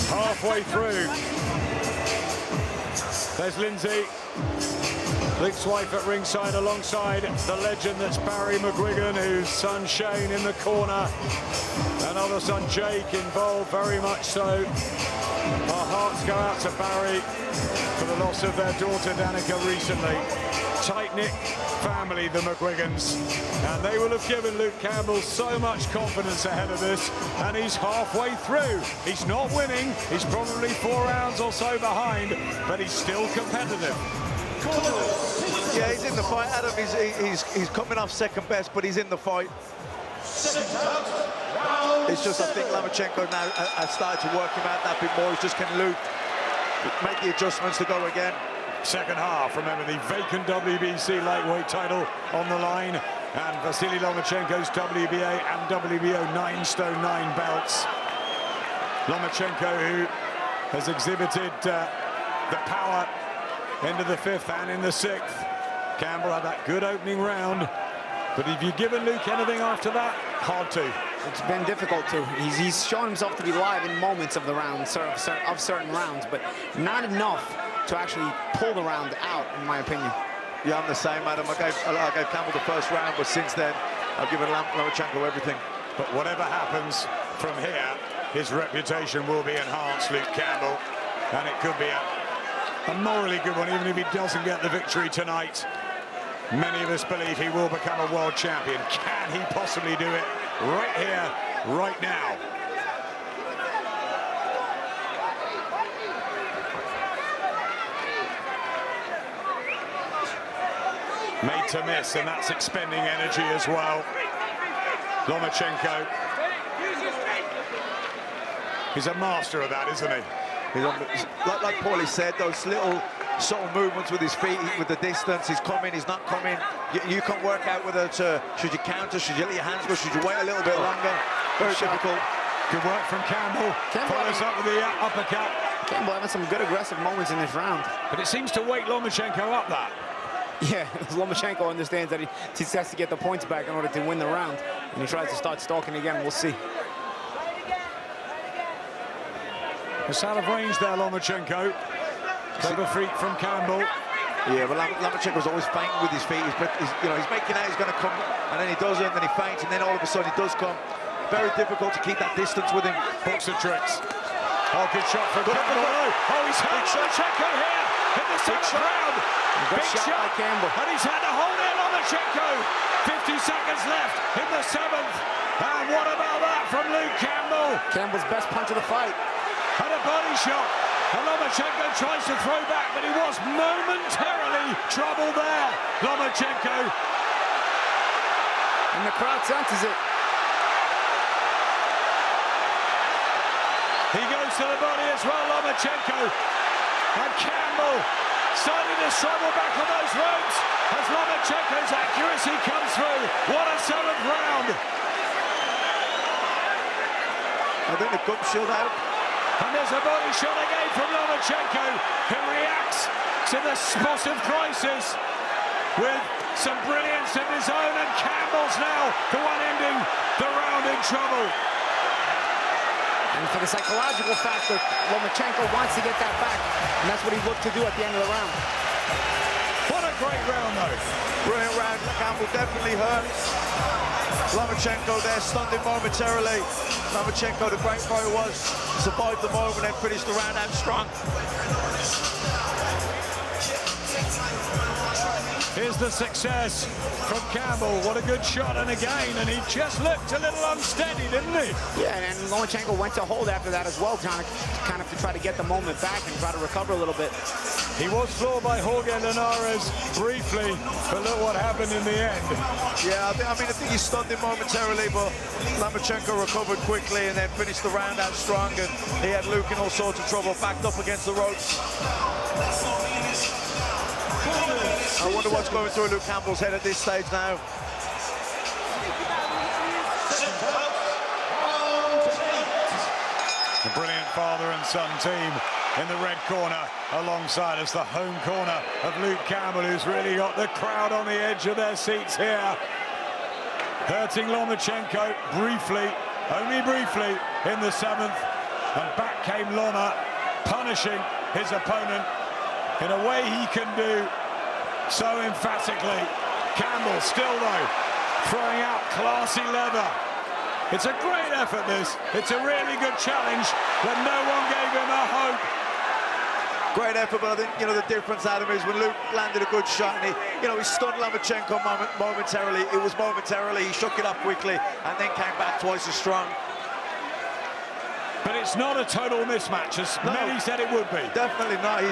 Speaker 2: Halfway through. There's Lindsay. Luke's wife at ringside alongside the legend that's Barry McGuigan, whose son Shane in the corner. Another son Jake involved, very much so. Our hearts go out to Barry for the loss of their daughter Danica recently. Tight-knit family, the McGuigans. And they will have given Luke Campbell so much confidence ahead of this, and he's halfway through. He's not winning, he's probably 4 rounds or so behind, but he's still competitive.
Speaker 3: Yeah, he's in the fight, Adam. He's coming off second best, but he's in the fight. It's just, I think Lomachenko now has started to work him out that bit more. He's just, can Luke make the adjustments to go again?
Speaker 2: Second half, remember the vacant WBC lightweight title on the line, and Vasiliy Lomachenko's WBA and WBO 9-stone 9 belts. Lomachenko, who has exhibited the power into the 5th and in the 6th. Campbell had that good opening round, but have you given Luke anything after that? Hard to.
Speaker 4: It's been difficult to. He's shown himself to be live in moments of the round, of certain rounds, but not enough to actually pull the round out, in my opinion.
Speaker 3: Yeah, I'm the same, Adam. I gave Campbell the first round, but since then, I've given Lomachenko everything.
Speaker 2: But whatever happens from here, his reputation will be enhanced, Luke Campbell. And it could be a morally good one, even if he doesn't get the victory tonight. Many of us believe he will become a world champion. Can he possibly do it right here, right now? Made to miss, and that's expending energy as well. Lomachenko. He's a master of that, isn't he?
Speaker 3: Like Paulie said, those little subtle movements with his feet, with the distance, he's coming, he's not coming. You can work out whether to, should you counter, should you let your hands go, should you wait a little bit longer. Very difficult.
Speaker 2: Good work from Campbell. Follows up with the uppercut.
Speaker 4: Campbell having some good aggressive moments in this round.
Speaker 2: But it seems to wake Lomachenko up that.
Speaker 4: Yeah, Lomachenko understands that he has to get the points back in order to win the round. And he tries to start stalking again. We'll see.
Speaker 2: It's out of range there, Lomachenko. Clever feet from Campbell.
Speaker 3: Yeah, but Lomachenko's always feinting with his feet. He's making out he's going to come, and then he doesn't, then he feints, and then all of a sudden he does come. Very difficult to keep that distance with him.
Speaker 2: Books of tricks. Oh, good shot from Campbell. Oh, he's hurt Lomachenko here in the sixth round.
Speaker 4: Big shot by Campbell.
Speaker 2: And he's had to hold in Lomachenko. 50 seconds left in the seventh. And what about that from Luke Campbell?
Speaker 4: Campbell's best punch of the fight.
Speaker 2: And a body shot. And Lomachenko tries to throw back, but he was momentarily troubled there. Lomachenko.
Speaker 4: And the crowd senses it.
Speaker 2: He goes to the body as well, Lomachenko. And Campbell starting to struggle back on those ropes as Lomachenko's accuracy comes through. What a seventh round.
Speaker 3: I think the gum shield out.
Speaker 2: And there's a body shot again from Lomachenko, who reacts to the spot of crisis with some brilliance of his own, and Campbell's now the one ending the round in trouble.
Speaker 4: And for the psychological factor, Lomachenko wants to get that back, and that's what he looked to do at the end of the round.
Speaker 2: What a great round, though.
Speaker 3: Brilliant round. Campbell definitely hurt. Lomachenko there, stunned him momentarily. Lomachenko, the great fighter was, survived the moment and finished the round out strong.
Speaker 2: Here's the success from Campbell. What a good shot, and again, and he just looked a little unsteady, didn't he?
Speaker 4: Yeah, and Lomachenko went to hold after that as well, kind of to try to get the moment back and try to recover a little bit.
Speaker 2: He was floored by Jorge Linares briefly, but look what happened in the end.
Speaker 3: Yeah, I think he stunned him momentarily, but Lomachenko recovered quickly and then finished the round out strong, and he had Luke in all sorts of trouble, backed up against the ropes. I wonder what's going through Luke Campbell's head at this stage now.
Speaker 2: The brilliant father and son team in the red corner alongside us, the home corner of Luke Campbell, who's really got the crowd on the edge of their seats here. Hurting Lomachenko briefly, only briefly, in the seventh. And back came Loma, punishing his opponent in a way he can do so emphatically. Campbell still, though, throwing out classy leather. It's a great effort, this. It's a really good challenge, but no one gave him a hope.
Speaker 3: Great effort, but I think, the difference, Adam, is when Luke landed a good shot and he stunned Lomachenko momentarily. It was momentarily. He shook it up quickly and then came back twice as strong.
Speaker 2: But it's not a total mismatch, as many said it would be.
Speaker 3: Definitely not.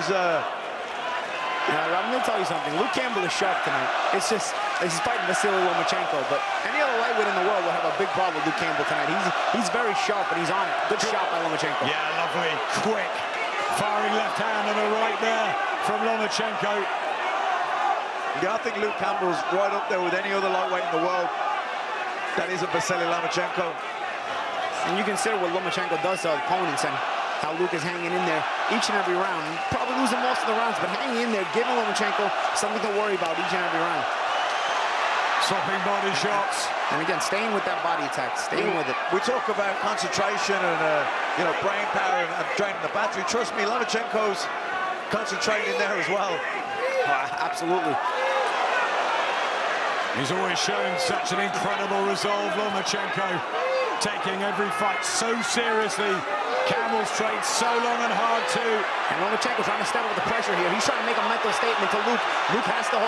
Speaker 4: I'm going to tell you something. Luke Campbell is sharp tonight. It's just, he's fighting Vasiliy Lomachenko, but any other lightweight in the world would have a big problem with Luke Campbell tonight. He's very sharp, and he's on it. Good shot by Lomachenko.
Speaker 2: Yeah, lovely, quick, firing left hand and a right there from Lomachenko.
Speaker 3: Yeah, I think Luke Campbell's right up there with any other lightweight in the world that isn't Vasiliy Lomachenko.
Speaker 4: And you consider what Lomachenko does to opponents and how Luke is hanging in there each and every round. Probably losing most of the rounds, but hanging in there, giving Lomachenko something to worry about each and every round.
Speaker 2: Swapping body shots.
Speaker 4: And again, staying with that body attack, staying with it.
Speaker 3: We talk about concentration and, brain power and draining the battery. Trust me, Lomachenko's concentrating there as well.
Speaker 4: Absolutely.
Speaker 2: He's always shown such an incredible resolve, Lomachenko, taking every fight so seriously. Campbell's trained so long and hard too.
Speaker 4: And Lomachenko trying to step up the pressure here. He's trying to make a mental statement to Luke. Luke has to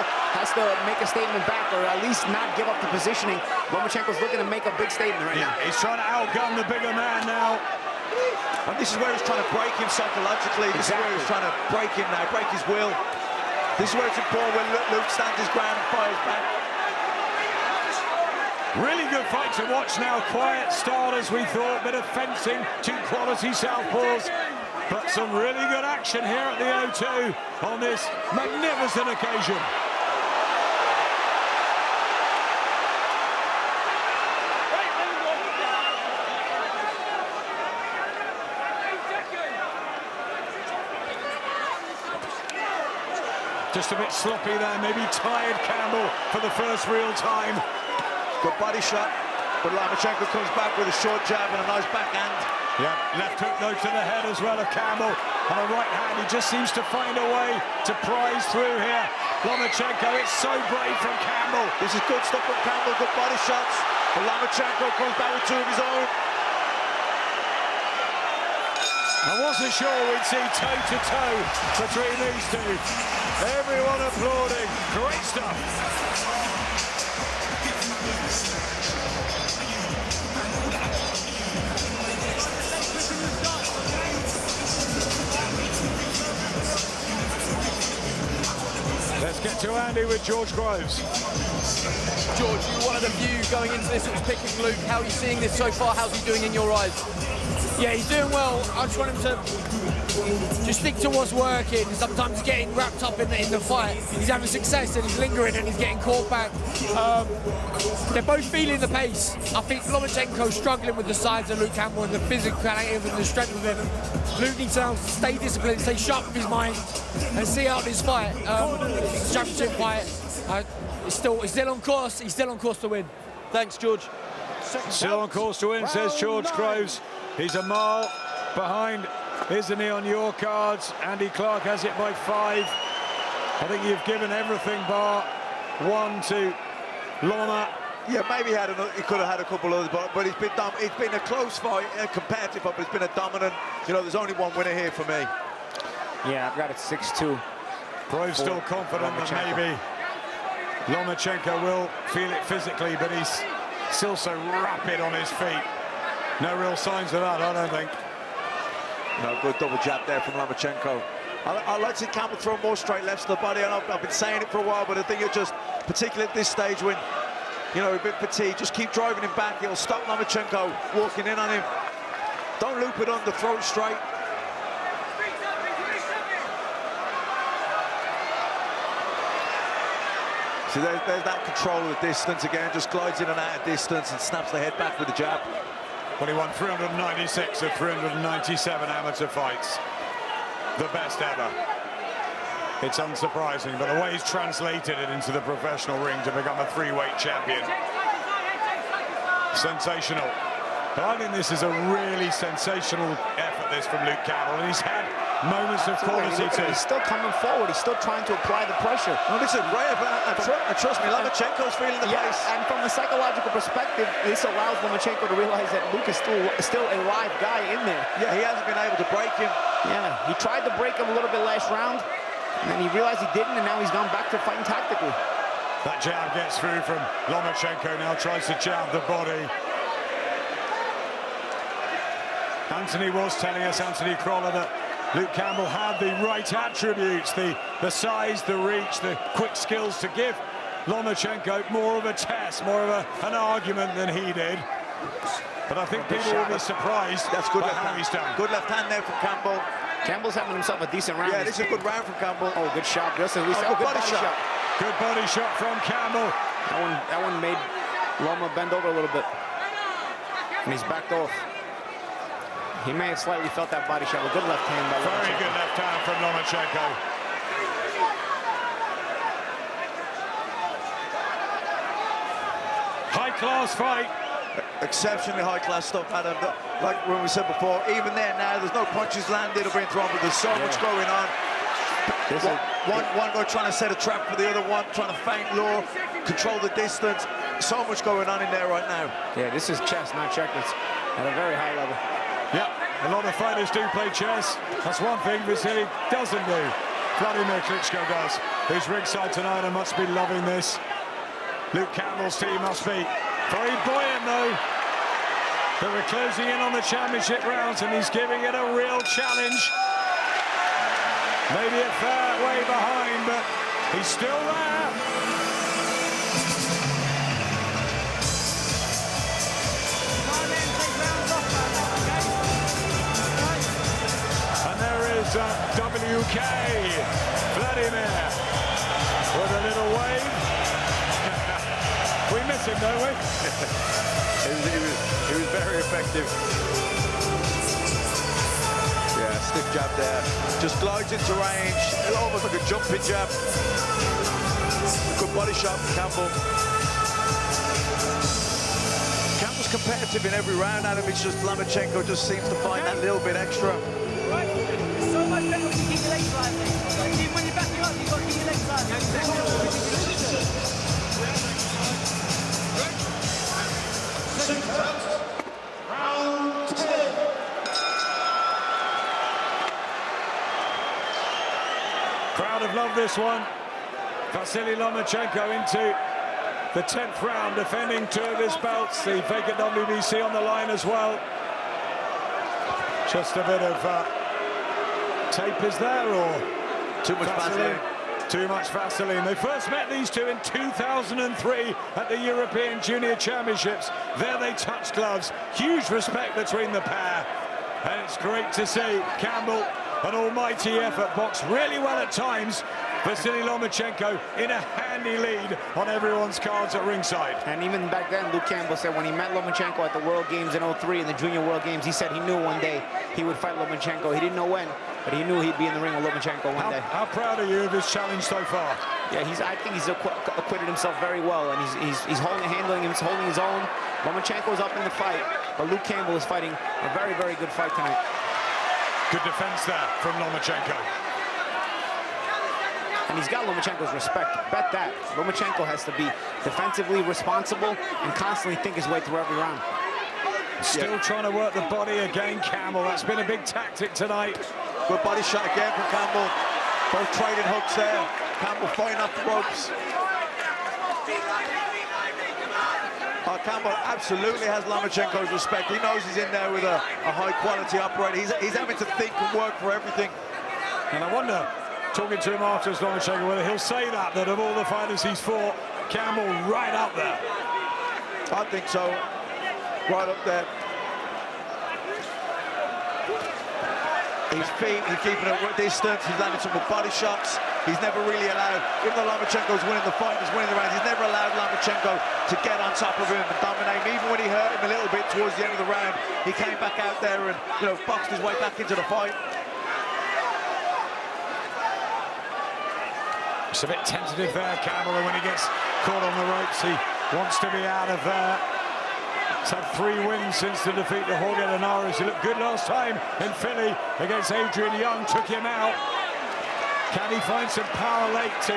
Speaker 4: make a statement back, or at least not give up the positioning. Lomachenko's looking to make a big statement right now.
Speaker 2: He's trying to outgun the bigger man now.
Speaker 3: And this is where he's trying to break him psychologically. This is where he's trying to break him now, break his will. This is where it's important when Luke stands his ground and fires back.
Speaker 2: Really good fight to watch now. Quiet start as we thought. Bit of fencing, two quality southpaws. But some really good action here at the O2 on this magnificent occasion. Just a bit sloppy there, maybe tired Campbell for the first real time.
Speaker 3: Good body shot, but Lomachenko comes back with a short jab and a nice backhand.
Speaker 2: Yeah, left hook though to the head as well of Campbell. On the right hand, he just seems to find a way to prise through here. Lomachenko, it's so brave from Campbell.
Speaker 3: This is good stuff from Campbell, good body shots. But Lomachenko comes back with two of his own.
Speaker 2: I wasn't sure we'd see toe-to-toe between these two. Everyone applauding. Great stuff. Let's get to Andy with George Groves.
Speaker 6: George, you're one of the few going into this who's picking Luke. How are you seeing this so far? How's he doing in your eyes?
Speaker 7: Yeah, he's doing well. I just want him to just stick to what's working. Sometimes getting wrapped up in the fight. He's having success and he's lingering and he's getting caught back. They're both feeling the pace. I think Lomachenko's struggling with the size of Luke Campbell and the physicality and the strength of him. Luke needs to stay disciplined, stay sharp with his mind and see out this fight. It's a championship fight. He's still on course. He's still on course to win.
Speaker 6: Thanks, George.
Speaker 2: Still on course to win, says George Groves. He's a mile behind, isn't he, on your cards? Andy Clark has it by 5. I think you've given everything bar 1 to Loma.
Speaker 3: Yeah, maybe he could have had a couple others, but it's been a close fight, a competitive fight, but it's been a dominant. You know, there's only one winner here for me.
Speaker 4: Yeah, I've got it 6-2.
Speaker 2: Groves still confident that maybe Lomachenko will feel it physically, but he's still so rapid on his feet. No real signs of that, I don't think.
Speaker 3: No, good double jab there from Lomachenko. I'd like to see Campbell throw more straight lefts to the body. I've been saying it for a while, but I think it just, particularly at this stage when, you know, a bit fatigued, just keep driving him back. It'll stop Lomachenko walking in on him. Don't loop it on the throat straight. See, there's that control of the distance again, just glides in and out of distance and snaps the head back with the jab.
Speaker 2: Well, he won 396 of 397 amateur fights. The best ever. It's unsurprising, but the way he's translated it into the professional ring to become a 3-weight champion. Sensational. But I think this is a really sensational effort, this, from Luke Campbell, and he's had moments of quality too.
Speaker 4: He's still coming forward. He's still trying to apply the pressure.
Speaker 3: No, this is great. And trust me, Lomachenko's feeling the pace.
Speaker 4: And from a psychological perspective, this allows Lomachenko to realize that Luke is still a live guy in there.
Speaker 3: Yeah, he hasn't been able to break him.
Speaker 4: Yeah, he tried to break him a little bit last round, and then he realized he didn't, and now he's gone back to fighting tactically.
Speaker 2: That jab gets through from Lomachenko, now tries to jab the body. Anthony was telling us, Anthony Croller, that Luke Campbell had the right attributes, the size, the reach, the quick skills to give Lomachenko more of a test, more of an argument than he did. But I think people will be surprised.
Speaker 3: That's good
Speaker 2: by
Speaker 3: left
Speaker 2: how
Speaker 3: hand.
Speaker 2: he's done.
Speaker 3: Good left hand there from Campbell.
Speaker 4: Campbell's having himself a decent round.
Speaker 3: Yeah, this is a good round from Campbell.
Speaker 4: Oh, good shot. Just as we said,
Speaker 3: good
Speaker 4: good body shot.
Speaker 2: Good body shot from Campbell.
Speaker 4: That one made Loma bend over a little bit. And he's backed off. He may have slightly felt that body shot. A good left hand by Lomachenko.
Speaker 2: Very good left hand from Lomachenko. High-class fight.
Speaker 3: Exceptionally high-class stuff, Adam. Like when we said before, even there now, there's no punches landed or being thrown, but there's so much going on. One guy trying to set a trap for the other one, trying to feint, lure, control the distance. So much going on in there right now.
Speaker 4: Yeah, this is chess, not checkers, at a very high level.
Speaker 2: Yeah, a lot of fighters do play chess. That's one thing Vasiliy doesn't do. Vladimir Klitschko does. Who's ringside tonight and must be loving this. Luke Campbell's team must be very buoyant, though. But we're closing in on the championship rounds, and he's giving it a real challenge. Maybe a fair way behind, but he's still there. And there is WK Vladimir with a little wave. We miss him, don't we?
Speaker 3: He was very effective. Yeah, stiff jab there. Just glides into range, almost like a jumping jab. Good body shot from Campbell. Campbell's competitive in every round, Adam. It's just Lomachenko just seems to find that little bit extra.
Speaker 8: So much better when you keep your legs slightly. When you're backing up, you've got to keep your legs slightly.
Speaker 1: Round 10.
Speaker 2: Crowd have loved this one. Vasiliy Lomachenko into the 10th round, defending 2 of his belts. The vacant WBC on the line as well. Just a bit of tape is there, or
Speaker 3: Too much Vasiliy.
Speaker 2: Too much Vasiliy. They first met, these two, in 2003 at the European Junior Championships. There they touched gloves. Huge respect between the pair. And it's great to see Campbell, an almighty effort, boxed really well at times. Vasiliy Lomachenko in a handy lead on everyone's cards at ringside.
Speaker 4: And even back then, Luke Campbell said when he met Lomachenko at the World Games in '03, in the Junior World Games, he said he knew one day he would fight Lomachenko. He didn't know when, but he knew he'd be in the ring with Lomachenko one day.
Speaker 2: How proud are you of his challenge so far?
Speaker 4: Yeah, I think he's acquitted himself very well, and he's holding his own. Lomachenko's up in the fight, but Luke Campbell is fighting a very, very good fight tonight.
Speaker 2: Good defense there from Lomachenko.
Speaker 4: And he's got Lomachenko's respect. Bet that. Lomachenko has to be defensively responsible and constantly think his way through every round.
Speaker 2: Still trying to work the body again, Campbell. That's been a big tactic tonight.
Speaker 3: Good body shot again from Campbell. Both trading hooks there. Campbell fighting off the ropes. Campbell absolutely has Lomachenko's respect. He knows he's in there with a high-quality operator. He's having to think and work for everything.
Speaker 2: And I wonder, talking to him afterwards, Lomachenko, whether he'll say that of all the fighters he's fought, Campbell right up there.
Speaker 3: I think so. Right up there. His feet, he's keeping it at distance. He's landing some good body shots. He's never really allowed, even though Lomachenko's winning the fight, he's winning the round, he's never allowed Lomachenko to get on top of him and dominate him. Even when he hurt him a little bit towards the end of the round, he came back out there and, you know, boxed his way back into the fight.
Speaker 2: It's a bit tentative there, Campbell, and when he gets caught on the ropes, he wants to be out of there. He's had 3 wins since the defeat to Jorge Linares. He looked good last time in Philly against Adrian Young, took him out. Can he find some power late to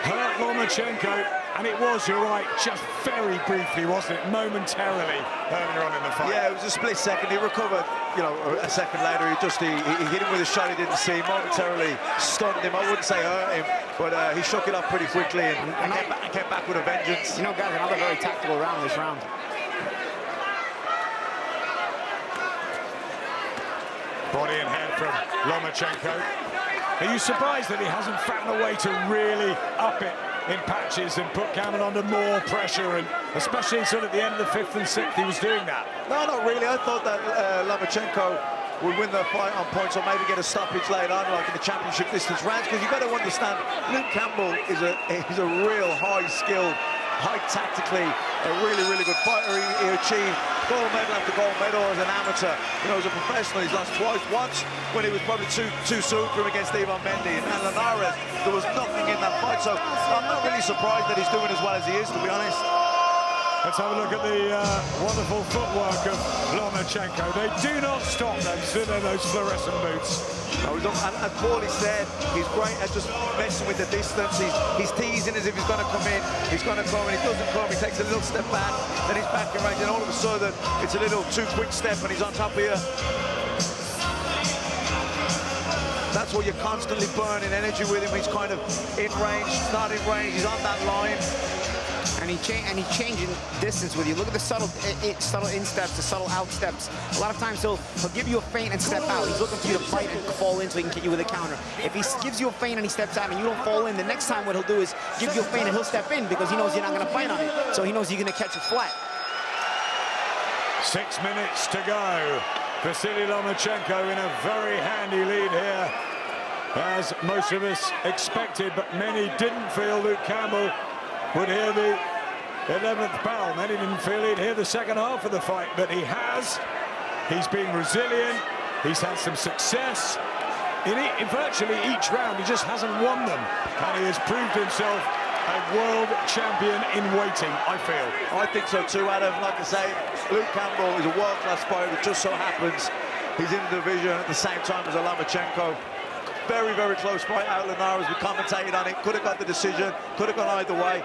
Speaker 2: hurt Lomachenko? And it was, you're right, just very briefly, wasn't it? Momentarily earlier on in the fight.
Speaker 3: Yeah, it was a split second. He recovered, you know, a second later. He hit him with a shot he didn't see. Momentarily stunned him. I wouldn't say hurt him, but he shook it up pretty quickly and came back with a vengeance.
Speaker 4: You know, guys, another very tactical round this round.
Speaker 2: Body and head from Lomachenko. Are you surprised that he hasn't found a way to really up it in patches and put Campbell under more pressure, and especially sort of at the end of the 5th and 6th he was doing that?
Speaker 3: No, not really. I thought that Lomachenko would win the fight on points or maybe get a stoppage later on, like in the championship distance rounds, because you've got to understand, Luke Campbell is a real high-skilled, high-tactically, a really, really good fighter. He achieved gold medal after gold medal as an amateur. You know, as a professional, he's lost twice. Once when he was probably too soon for him against Ivan Mendy, and Linares, there was nothing in that fight. So I'm not really surprised that he's doing as well as he is, to be honest.
Speaker 2: Let's have a look at the wonderful footwork of Lomachenko. They do not stop those fluorescent boots.
Speaker 3: No, and as Paulie said, he's great at just messing with the distance. He's teasing as if he's going to come in. He's going to come, and he doesn't come. He takes a little step back, then he's back in range, and all of a sudden, it's a little too quick step, and he's on top of you. That's what you're constantly burning energy with him. He's kind of in range, not in range. He's on that line.
Speaker 4: And he's changing distance with you. Look at the subtle insteps, the subtle outsteps. A lot of times he'll give you a feint and step out. He's looking for you to fight and fall in so he can hit you with a counter. If he gives you a feint and he steps out and you don't fall in, the next time what he'll do is give you a feint and he'll step in because he knows you're not going to fight on it. So he knows you're going to catch it flat.
Speaker 2: 6 minutes to go. Vasiliy Lomachenko in a very handy lead here, as most of us expected, but many didn't feel Luke Campbell would hear the 11th bell. Many didn't feel he'd hear the second half of the fight, but he has. He's been resilient. He's had some success in virtually each round. He just hasn't won them, and he has proved himself a world champion in waiting, I feel.
Speaker 3: I think so too, Adam. Like I say, Luke Campbell is a world-class fighter. It just so happens he's in the division at the same time as Lomachenko. Very, very close fight out Lenara as we commentated on it. Could have got the decision, could have gone either way.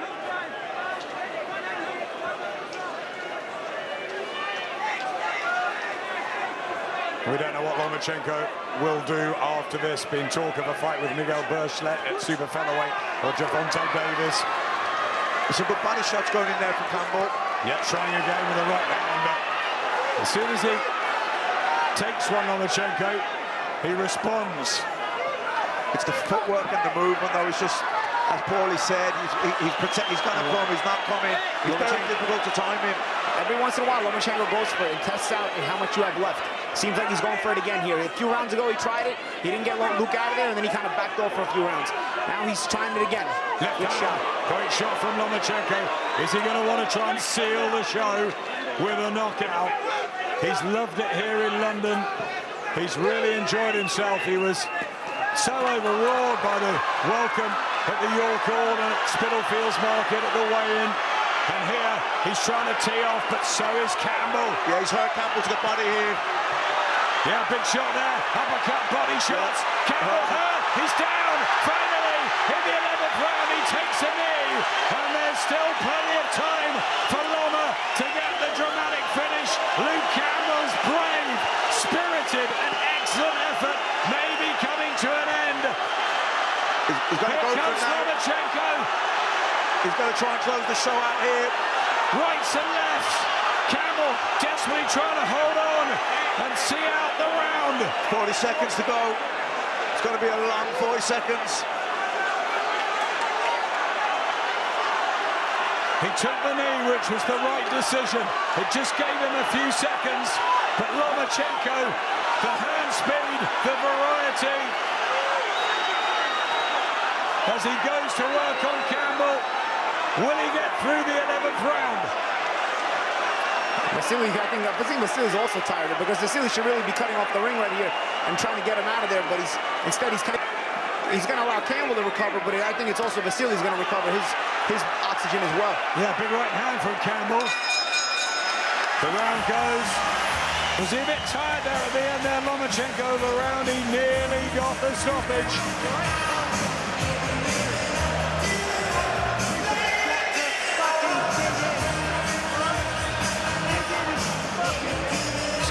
Speaker 2: We don't know what Lomachenko will do after this. Been talk of a fight with Miguel Berchelt at super featherweight or Javonte Davis.
Speaker 3: There's some good body shots going in there from Campbell.
Speaker 2: Yeah, trying again with the right hand, but as soon as he takes one, Lomachenko, he responds.
Speaker 3: It's the footwork and the movement, though. It's just, as Paulie said, he's going to come, he's not coming. It's very difficult to time him.
Speaker 4: Every once in a while, Lomachenko goes for it and tests out how much you have left. Seems like he's going for it again here. A few rounds ago, he tried it. He didn't get Luke out of there, and then he kind of backed off for a few rounds. Now he's trying it again. Good shot.
Speaker 2: Great shot from Lomachenko. Is he going to want to try and seal the show with a knockout? He's loved it here in London. He's really enjoyed himself. He was so overawed by the welcome at the York Hall and at Spitalfields Market at the weigh-in. And here, he's trying to tee off, but so is Campbell.
Speaker 3: Yeah, he's hurt Campbell to the body here.
Speaker 2: Yeah, big shot there. Uppercut, body shots. Campbell hurt. He's down. Finally, in the 11th round, he takes a knee. And there's still plenty of time for Loma to get the dramatic finish. Luke Campbell's brave, spirited, and excellent effort may be coming to an end.
Speaker 3: He's going to go
Speaker 2: Here comes Lomachenko.
Speaker 3: He's going to try and close the show out here.
Speaker 2: Rights and lefts. Campbell desperately trying to hold on and see out the round.
Speaker 3: 40 seconds to go. It's going to be a long 40 seconds.
Speaker 2: He took the knee, which was the right decision. It just gave him a few seconds. But Lomachenko, the hand speed, the variety. As he goes to work on Campbell, will he get through the 11th round?
Speaker 4: Vasiliy, I think Vasily's also tired of it because Vasiliy should really be cutting off the ring right here and trying to get him out of there, but he's going to allow Campbell to recover, but I think it's also Vasily's going to recover his oxygen as well.
Speaker 2: Yeah, big right hand from Campbell. The round goes. Was he a bit tired there at the end there? Lomachenko the round, he nearly got the stoppage.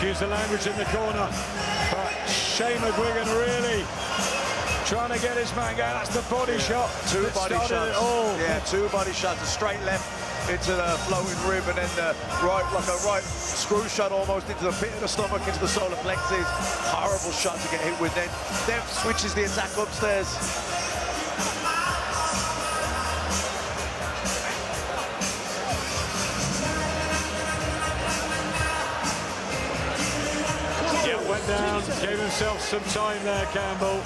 Speaker 2: Excuse the language in the corner, but Shane McGuigan really trying to get his man going. That's the body shot.
Speaker 3: Two body shots.
Speaker 2: Yeah,
Speaker 3: two body shots. A straight left into the floating rib, and then the right, like a right screw shot almost into the pit of the stomach, into the solar plexus. Horrible shot to get hit with. Then switches the attack upstairs.
Speaker 2: Went down, gave himself some time there, Campbell,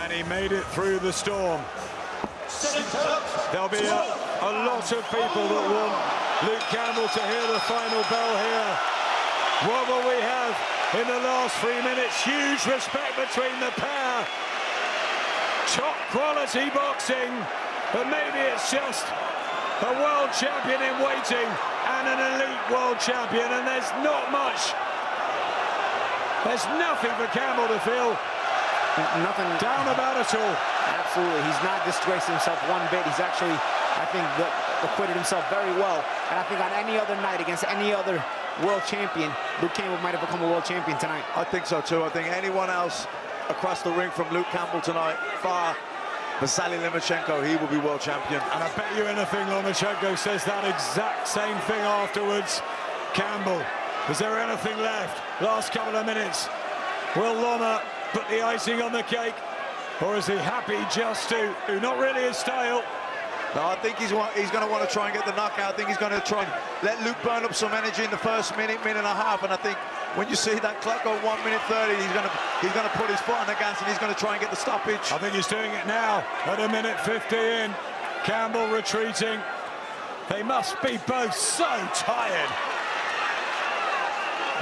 Speaker 2: and he made it through the storm. There'll be a lot of people that want Luke Campbell to hear the final bell here. What will we have in the last 3 minutes? Huge respect between the pair. Top quality boxing, but maybe it's just a world champion in waiting and an elite world champion, and there's not much. There's nothing for Campbell to feel
Speaker 4: Nothing
Speaker 2: down about at all.
Speaker 4: Absolutely, he's not disgraced himself one bit. He's actually, I think, acquitted himself very well. And I think on any other night against any other world champion, Luke Campbell might have become a world champion tonight.
Speaker 3: I think so too. I think anyone else across the ring from Luke Campbell tonight, bar Vasiliy Lomachenko, he will be world champion.
Speaker 2: And I bet you anything Lomachenko says that exact same thing afterwards. Campbell, is there anything left? Last couple of minutes. Will Loma put the icing on the cake? Or is he happy just to? Not really his style.
Speaker 3: No, I think he's going to want to try and get the knockout. I think he's going to try and let Luke burn up some energy in the first minute and a half. And I think when you see that clock go 1 minute 30, he's going to put his foot on the gas and he's going to try and get the stoppage.
Speaker 2: I think he's doing it now at 1:50 in. Campbell retreating. They must be both so tired.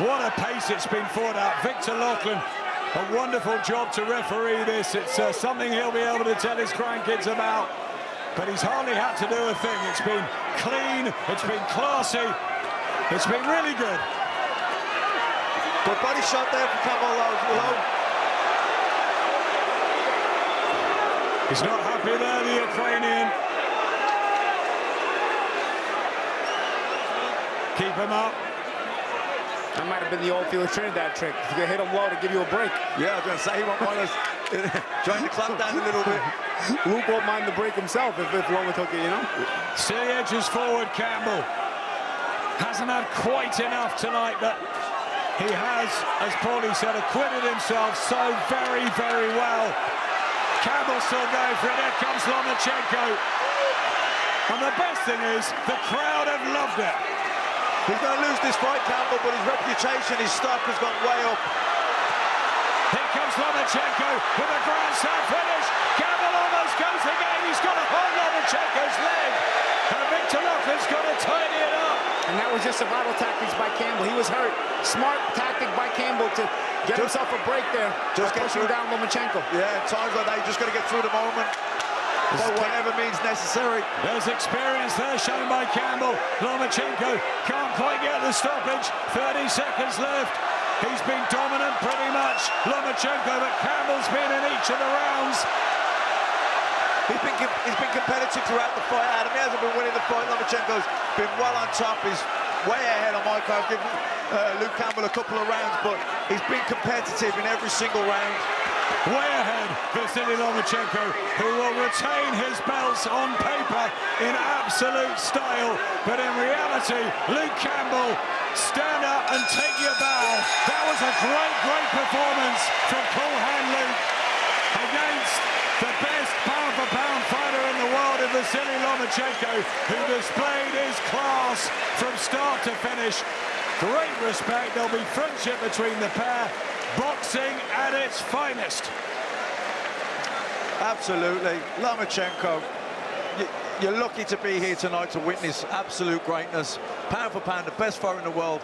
Speaker 2: What a pace it's been fought at. Victor Loughlin, a wonderful job to referee this. It's something he'll be able to tell his grandkids about. But he's hardly had to do a thing. It's been clean, it's been classy, it's been really good.
Speaker 3: Good body shot there from Campbell.
Speaker 2: He's not happy there, the Ukrainian. Keep him up.
Speaker 4: That might have been the old Felix Trinidad trick. If you hit him low to give you a break.
Speaker 3: Yeah, I was going to say, he won't mind us trying to clamp down a little bit.
Speaker 4: Luke won't mind the break himself if Loma took it, you know?
Speaker 2: Still edges forward, Campbell. Hasn't had quite enough tonight, but he has, as Paulie said, acquitted himself so very, very well. Campbell still going for it. Here comes Lomachenko. And the best thing is, the crowd have loved it.
Speaker 3: He's going to lose this fight, Campbell, but his reputation, his stock has gone way up.
Speaker 2: Here comes Lomachenko with a grand slam finish. Campbell almost goes again. He's got to hold Lomachenko's leg. And Victor Loughlin's got to tidy it up.
Speaker 4: And that was just survival tactics by Campbell. He was hurt. Smart tactic by Campbell to get himself a break there. Just pushing down Lomachenko.
Speaker 3: Yeah, times like that, you just got to get through the moment. By whatever means necessary.
Speaker 2: There's experience there shown by Campbell. Lomachenko can't quite get the stoppage. 30 seconds left. He's been dominant pretty much, Lomachenko, but Campbell's been in each of the rounds.
Speaker 3: He's been competitive throughout the fight, Adam. He hasn't been winning the fight. Lomachenko's been well on top. He's way ahead on my card. I've given Luke Campbell a couple of rounds, but he's been competitive in every single round.
Speaker 2: Way ahead, Vasiliy Lomachenko, who will retain his belts on paper in absolute style. But in reality, Luke Campbell, stand up and take your bow. That was a great, great performance from Cool Hand Luke against the best pound-for-pound fighter in the world in Vasiliy Lomachenko, who displayed his class from start to finish. Great respect. There'll be friendship between the pair. Boxing at its finest.
Speaker 3: Absolutely. Lomachenko, you're lucky to be here tonight to witness absolute greatness. Pound for pound, the best fighter in the world.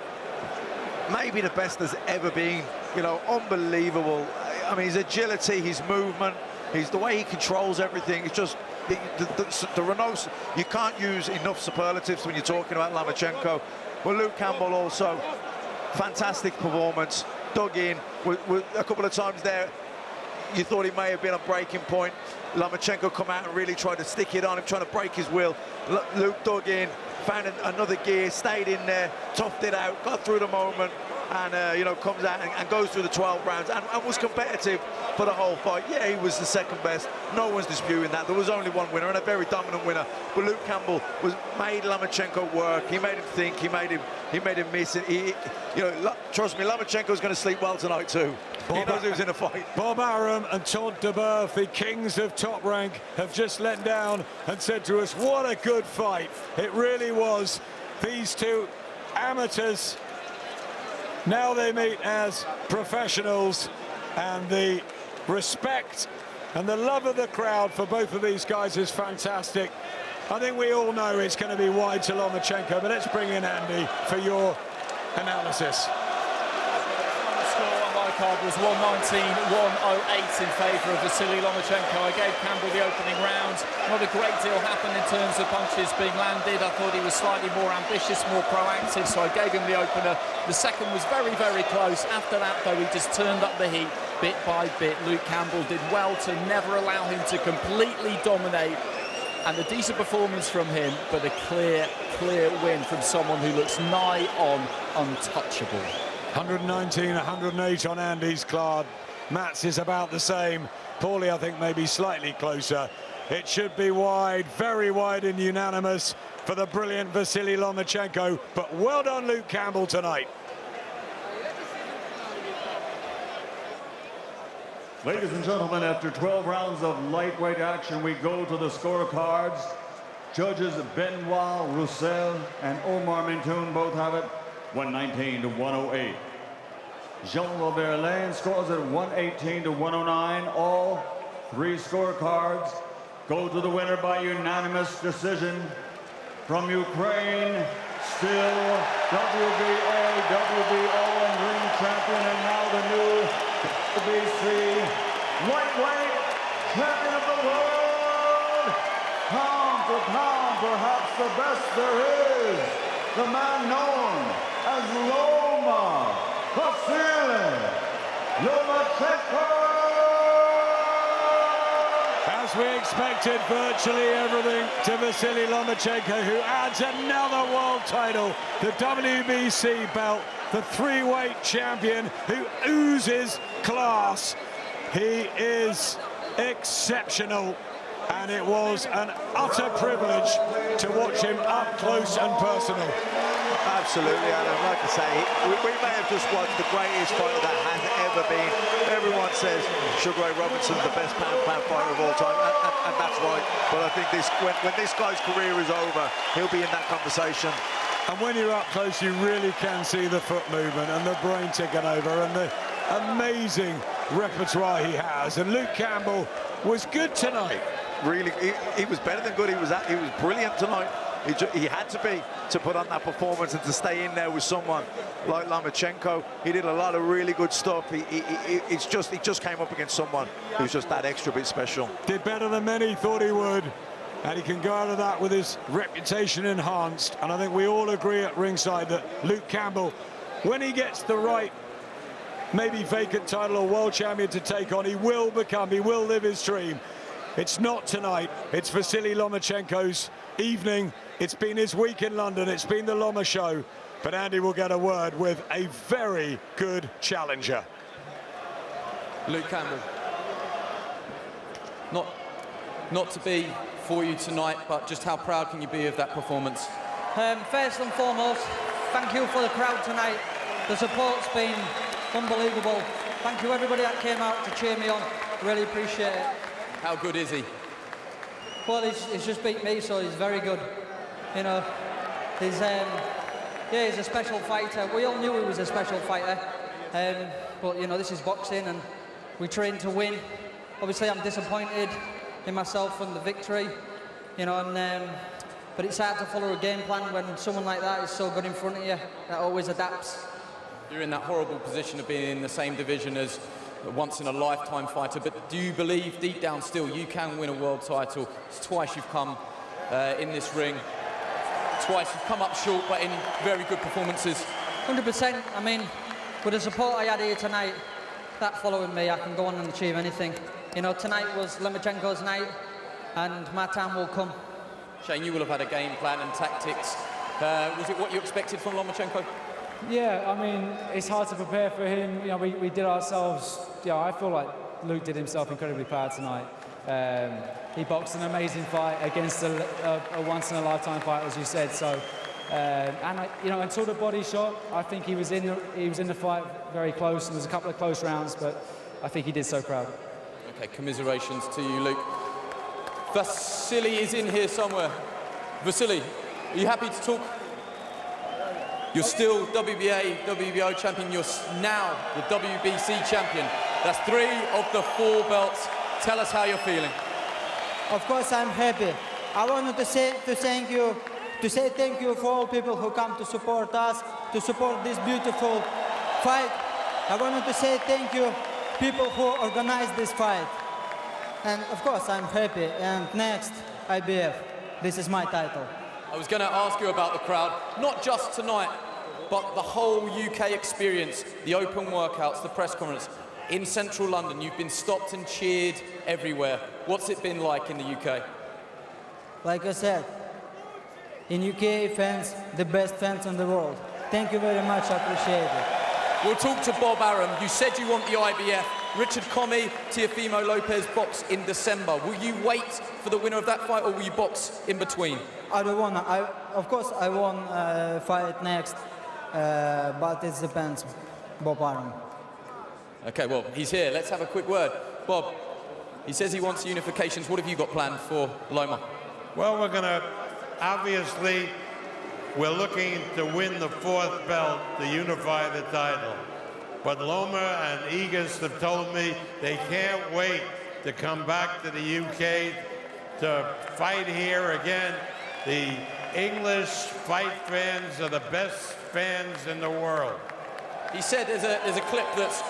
Speaker 3: Maybe the best there's ever been. You know, unbelievable. I mean, his agility, his movement, the way he controls everything. It's just the Renault. You can't use enough superlatives when you're talking about Lomachenko. Well, Luke Campbell also, fantastic performance. Dug in a couple of times there. You thought he may have been a breaking point. Lomachenko come out and really tried to stick it on him, trying to break his will. Luke dug in, found another gear, stayed in there, toughed it out, got through the moment, and you know, comes out and goes through the 12 rounds and was competitive for the whole fight. Yeah, he was the second best. No one's disputing that. There was only one winner, and a very dominant winner. But Luke Campbell made Lomachenko work. He made him think. He made him miss it. You know, trust me, Lomachenko's going to sleep well tonight too. He knows who's in a fight.
Speaker 2: Bob Arum and Todd DeBerth, the kings of Top Rank, have just let down and said to us, what a good fight. It really was. These two amateurs, now they meet as professionals, and the respect and the love of the crowd for both of these guys is fantastic. I think we all know it's going to be wide to Lomachenko, but let's bring in Andy for your analysis.
Speaker 6: Score on my
Speaker 9: scorecard was 119-108 in favour of Vasiliy Lomachenko. I gave Campbell the opening round. Not a great deal happened in terms of punches being landed. I thought he was slightly more ambitious, more proactive, so I gave him the opener. The second was very, very close. After that, though, he just turned up the heat bit by bit. Luke Campbell did well to never allow him to completely dominate. And a decent performance from him, but a clear win from someone who looks nigh on untouchable.
Speaker 2: 119, 108 on Andy's card. Matt's is about the same. Paulie, I think, maybe slightly closer. It should be wide, very wide and unanimous for the brilliant Vasiliy Lomachenko. But well done, Luke Campbell, tonight.
Speaker 1: Ladies and gentlemen, after 12 rounds of lightweight action, we go to the scorecards. Judges Benoit Roussel and Omar Mintoun both have it 119-108. Jean-Robert Lane scores it 118-109. All three scorecards go to the winner by unanimous decision. From Ukraine, still WBA, WBO, and ring champion, and now the new WBC lightweight champion of the world. Pound for pound, perhaps the best there is. The man known as Vasiliy Lomachenko.
Speaker 2: As we expected, virtually everything to Vasiliy Lomachenko, who adds another world title, the WBC belt, the three-weight champion who oozes class. He is exceptional, and it was an utter privilege to watch him up close and personal.
Speaker 3: Absolutely, Adam. Like I say, we may have just watched the greatest fighter that has ever been. Everyone says Sugar Ray Robinson's the best pound-for-pound fighter of all time, and that's right. But I think when this guy's career is over, he'll be in that conversation.
Speaker 2: And when you're up close, you really can see the foot movement and the brain ticking over and the amazing repertoire he has. And Luke Campbell was good tonight.
Speaker 3: Really, he was better than good. He was brilliant tonight. He had to be to put on that performance and to stay in there with someone like Lomachenko. He did a lot of really good stuff. He just came up against someone who's just that extra bit special.
Speaker 2: Did better than many thought he would. And he can go out of that with his reputation enhanced. And I think we all agree at ringside that Luke Campbell, when he gets the right, maybe vacant title or world champion to take on, he will live his dream. It's not tonight. It's Vasiliy Lomachenko's evening. It's been his week in London. It's been the Loma show. But Andy will get a word with a very good challenger.
Speaker 6: Luke Campbell. Not to be for you tonight, but just how proud can you be of that performance?
Speaker 8: First and foremost, thank you for the crowd tonight. The support's been unbelievable. Thank you everybody that came out to cheer me on. Really appreciate it.
Speaker 6: How good is he?
Speaker 8: Well, he's just beat me, so he's very good. You know, he's a special fighter. We all knew he was a special fighter. But, you know, this is boxing and we train to win. Obviously, I'm disappointed in myself and the victory, you know, but it's hard to follow a game plan when someone like that is so good in front of you, that always adapts.
Speaker 6: You're in that horrible position of being in the same division as a once-in-a-lifetime fighter, but do you believe deep down still you can win a world title? It's twice you've come in this ring. Twice you've come up short, but in very good performances.
Speaker 8: 100%. I mean, with the support I had here tonight, that following me, I can go on and achieve anything. You know, tonight was Lomachenko's night, and my time will come.
Speaker 6: Shane, you will have had a game plan and tactics. Was it what you expected from Lomachenko?
Speaker 10: Yeah, I mean, it's hard to prepare for him. You know, we did ourselves. Yeah, I feel like Luke did himself incredibly proud tonight. He boxed an amazing fight against a once-in-a-lifetime fight, as you said. So, you know, until the body shot, I think he was in the fight very close. And there was a couple of close rounds, but I think he did so proud.
Speaker 6: Okay, commiserations to you, Luke. Vasiliy is in here somewhere. Vasiliy, are you happy to talk? You're still WBA, WBO champion. You're now the WBC champion. That's 3 of the 4 belts. Tell us how you're feeling.
Speaker 11: Of course, I'm happy. I wanted to say thank you for all people who come to support us, to support this beautiful fight. I wanted to say thank you, people who organized this fight. And of course, I'm happy. And next, IBF. This is my title.
Speaker 6: I was going to ask you about the crowd, not just tonight, but the whole UK experience, the open workouts, the press conference. In central London, you've been stopped and cheered everywhere. What's it been like in the UK?
Speaker 11: Like I said, in UK, fans, the best fans in the world. Thank you very much, I appreciate it.
Speaker 6: We'll talk to Bob Arum. You said you want the IBF. Richard Comey, Teofimo Lopez box in December. Will you wait for the winner of that fight, or will you box in between?
Speaker 11: I don't wanna. Of course, I want fight next, but it depends. Bob Arum.
Speaker 6: Okay, well, he's here. Let's have a quick word. Bob, he says he wants unifications. What have you got planned for Loma?
Speaker 12: Well, obviously, we're looking to win the 4th belt to unify the title. But Loma and Egas have told me they can't wait to come back to the UK to fight here again. The English fight fans are the best fans in the world.
Speaker 6: He said there's a clip that's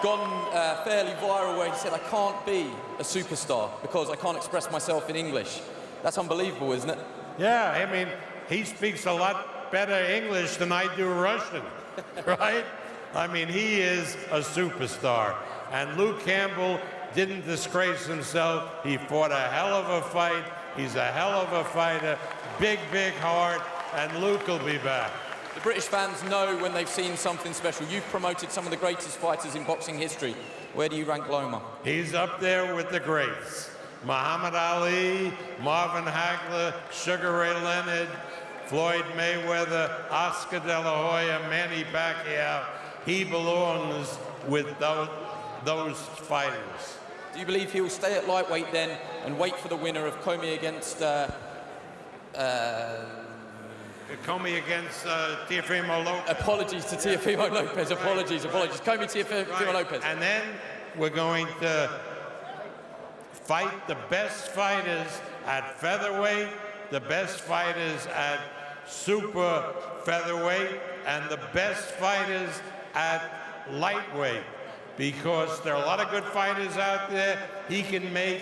Speaker 6: gone fairly viral where he said, I can't be a superstar because I can't express myself in English. That's unbelievable, isn't it?
Speaker 12: Yeah, I mean, he speaks a lot better English than I do Russian, right? I mean, he is a superstar. And Luke Campbell didn't disgrace himself. He fought a hell of a fight. He's a hell of a fighter. Big, big heart. And Luke will be back.
Speaker 6: The British fans know when they've seen something special. You've promoted some of the greatest fighters in boxing history. Where do you rank Loma?
Speaker 12: He's up there with the greats. Muhammad Ali, Marvin Hagler, Sugar Ray Leonard, Floyd Mayweather, Oscar De La Hoya, Manny Pacquiao. He belongs with those fighters.
Speaker 6: Do you believe he'll stay at lightweight then and wait for the winner of Comey against...
Speaker 12: Comey against Teofimo Lopez.
Speaker 6: Apologies to Teofimo Lopez. Apologies. Comey, Teofimo Lopez.
Speaker 12: And then we're going to fight the best fighters at featherweight, the best fighters at super featherweight, and the best fighters at lightweight, because there are a lot of good fighters out there. He can make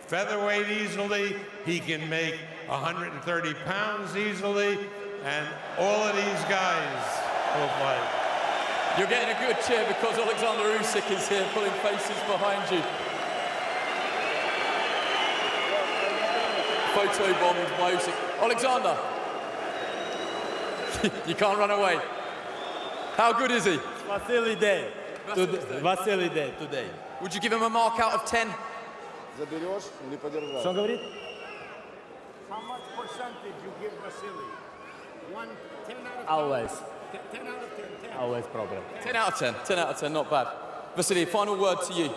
Speaker 12: featherweight easily, he can make 130 pounds easily, and all of these guys will fight.
Speaker 6: You're getting a good cheer because Alexander Usyk is here pulling faces behind you. Photo bombed by Usyk. Alexander, you can't run away. How good is he?
Speaker 13: Vasiliy Day. Vasiliy Day today.
Speaker 6: Would you give him a mark out of 10?
Speaker 13: Что говорит?
Speaker 4: How much percentage you give Vasiliy? 10 out of 10?
Speaker 13: Always.
Speaker 4: 10 out of 10. 10.
Speaker 13: Always problem.
Speaker 6: 10 out of 10. 10 out of 10, not bad. Vasiliy, final word to you.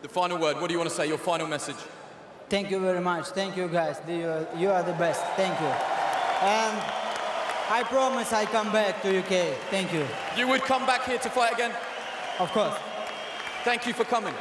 Speaker 6: The final word. What do you want to say? Your final message.
Speaker 11: Thank you very much. Thank you, guys. You are the best. Thank you. And I promise I come back to UK. Thank you.
Speaker 6: You would come back here to fight again?
Speaker 11: Of course.
Speaker 6: Thank you for coming.